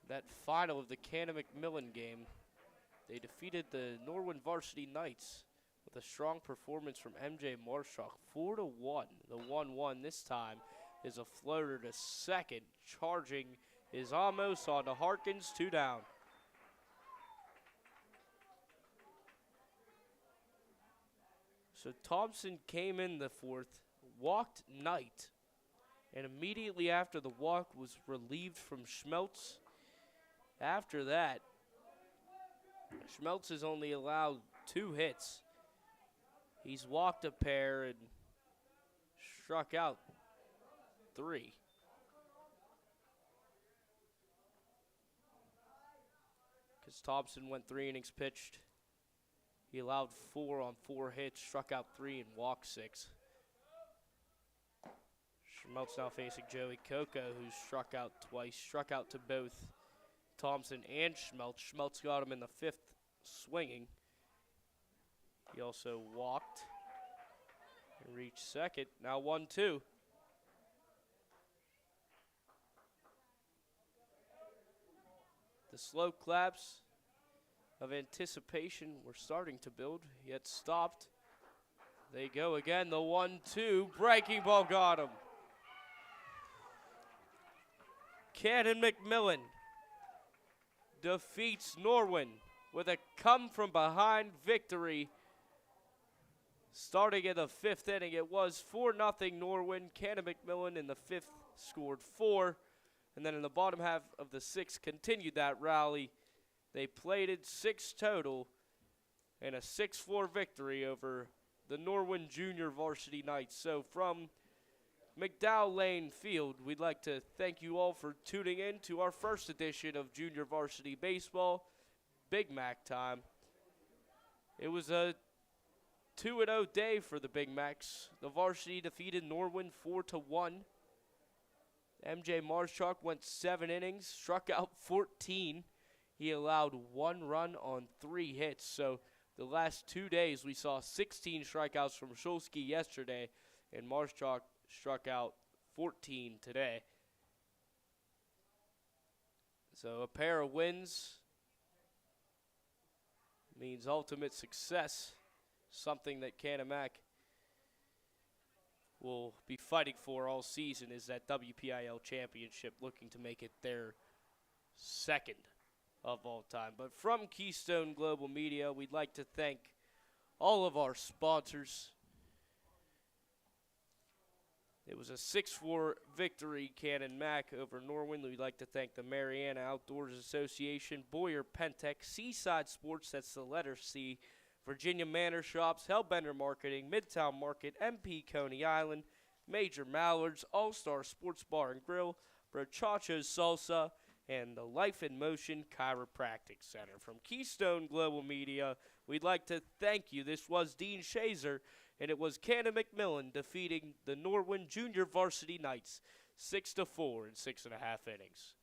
S1: That final of the Canon-McMillan game, they defeated the Norwin Varsity Knights with a strong performance from MJ Marshak, 4-1. The 1-1 this time is a floater to second. Charging is almost on to Harkins, 2 down. So Thompson came in the 4th, walked Knight, and immediately after the walk was relieved from Schmeltz. After that, Schmeltz has only allowed 2 hits. He's walked a pair and struck out 3. Because Thompson went 3 innings pitched. He allowed 4 on 4 hits, struck out 3, and walked 6. Schmeltz now facing Joey Coco, who struck out twice, struck out to both Thompson and Schmeltz. Schmeltz got him in the 5th swinging. He also walked and reached second. Now 1-2. The slow claps of anticipation were starting to build, yet stopped. They go again, the 1-2. Breaking ball got him. Canon-McMillan defeats Norwin with a come-from-behind victory. Starting in the 5th inning, it was 4-0 Norwin. Canon-McMillan in the 5th scored 4. And then in the bottom half of the 6th continued that rally. They plated 6 total and a 6-4 victory over the Norwin Junior Varsity Knights. So from McDowell Lane Field, we'd like to thank you all for tuning in to our first edition of Junior Varsity Baseball, Big Mac time. It was a 2-0 day for the Big Macs. The varsity defeated Norwin 4-1. MJ Marshak went 7 innings, struck out 14. He allowed 1 run on 3 hits. So the last 2 days we saw 16 strikeouts from Shulsky yesterday, and Marshak struck out 14 today. So a pair of wins means ultimate success, something that Canon-Mac will be fighting for all season, is that WPIL championship, looking to make it their 2nd of all time. But from Keystone Global Media, we'd like to thank all of our sponsors. It was a 6-4 victory, Canon-Mac over Norwin. We'd like to thank the Mariana Outdoors Association, Boyer Pentec, Seaside Sports, that's the letter C, Virginia Manor Shops, Hellbender Marketing, Midtown Market, MP Coney Island, Major Mallards, All-Star Sports Bar and Grill, Brochacho's Salsa, and the Life in Motion Chiropractic Center. From Keystone Global Media, we'd like to thank you. This was Dean Shazer, and it was Canon-McMillan defeating the Norwin Junior Varsity Knights 6-4 in 6.5 innings.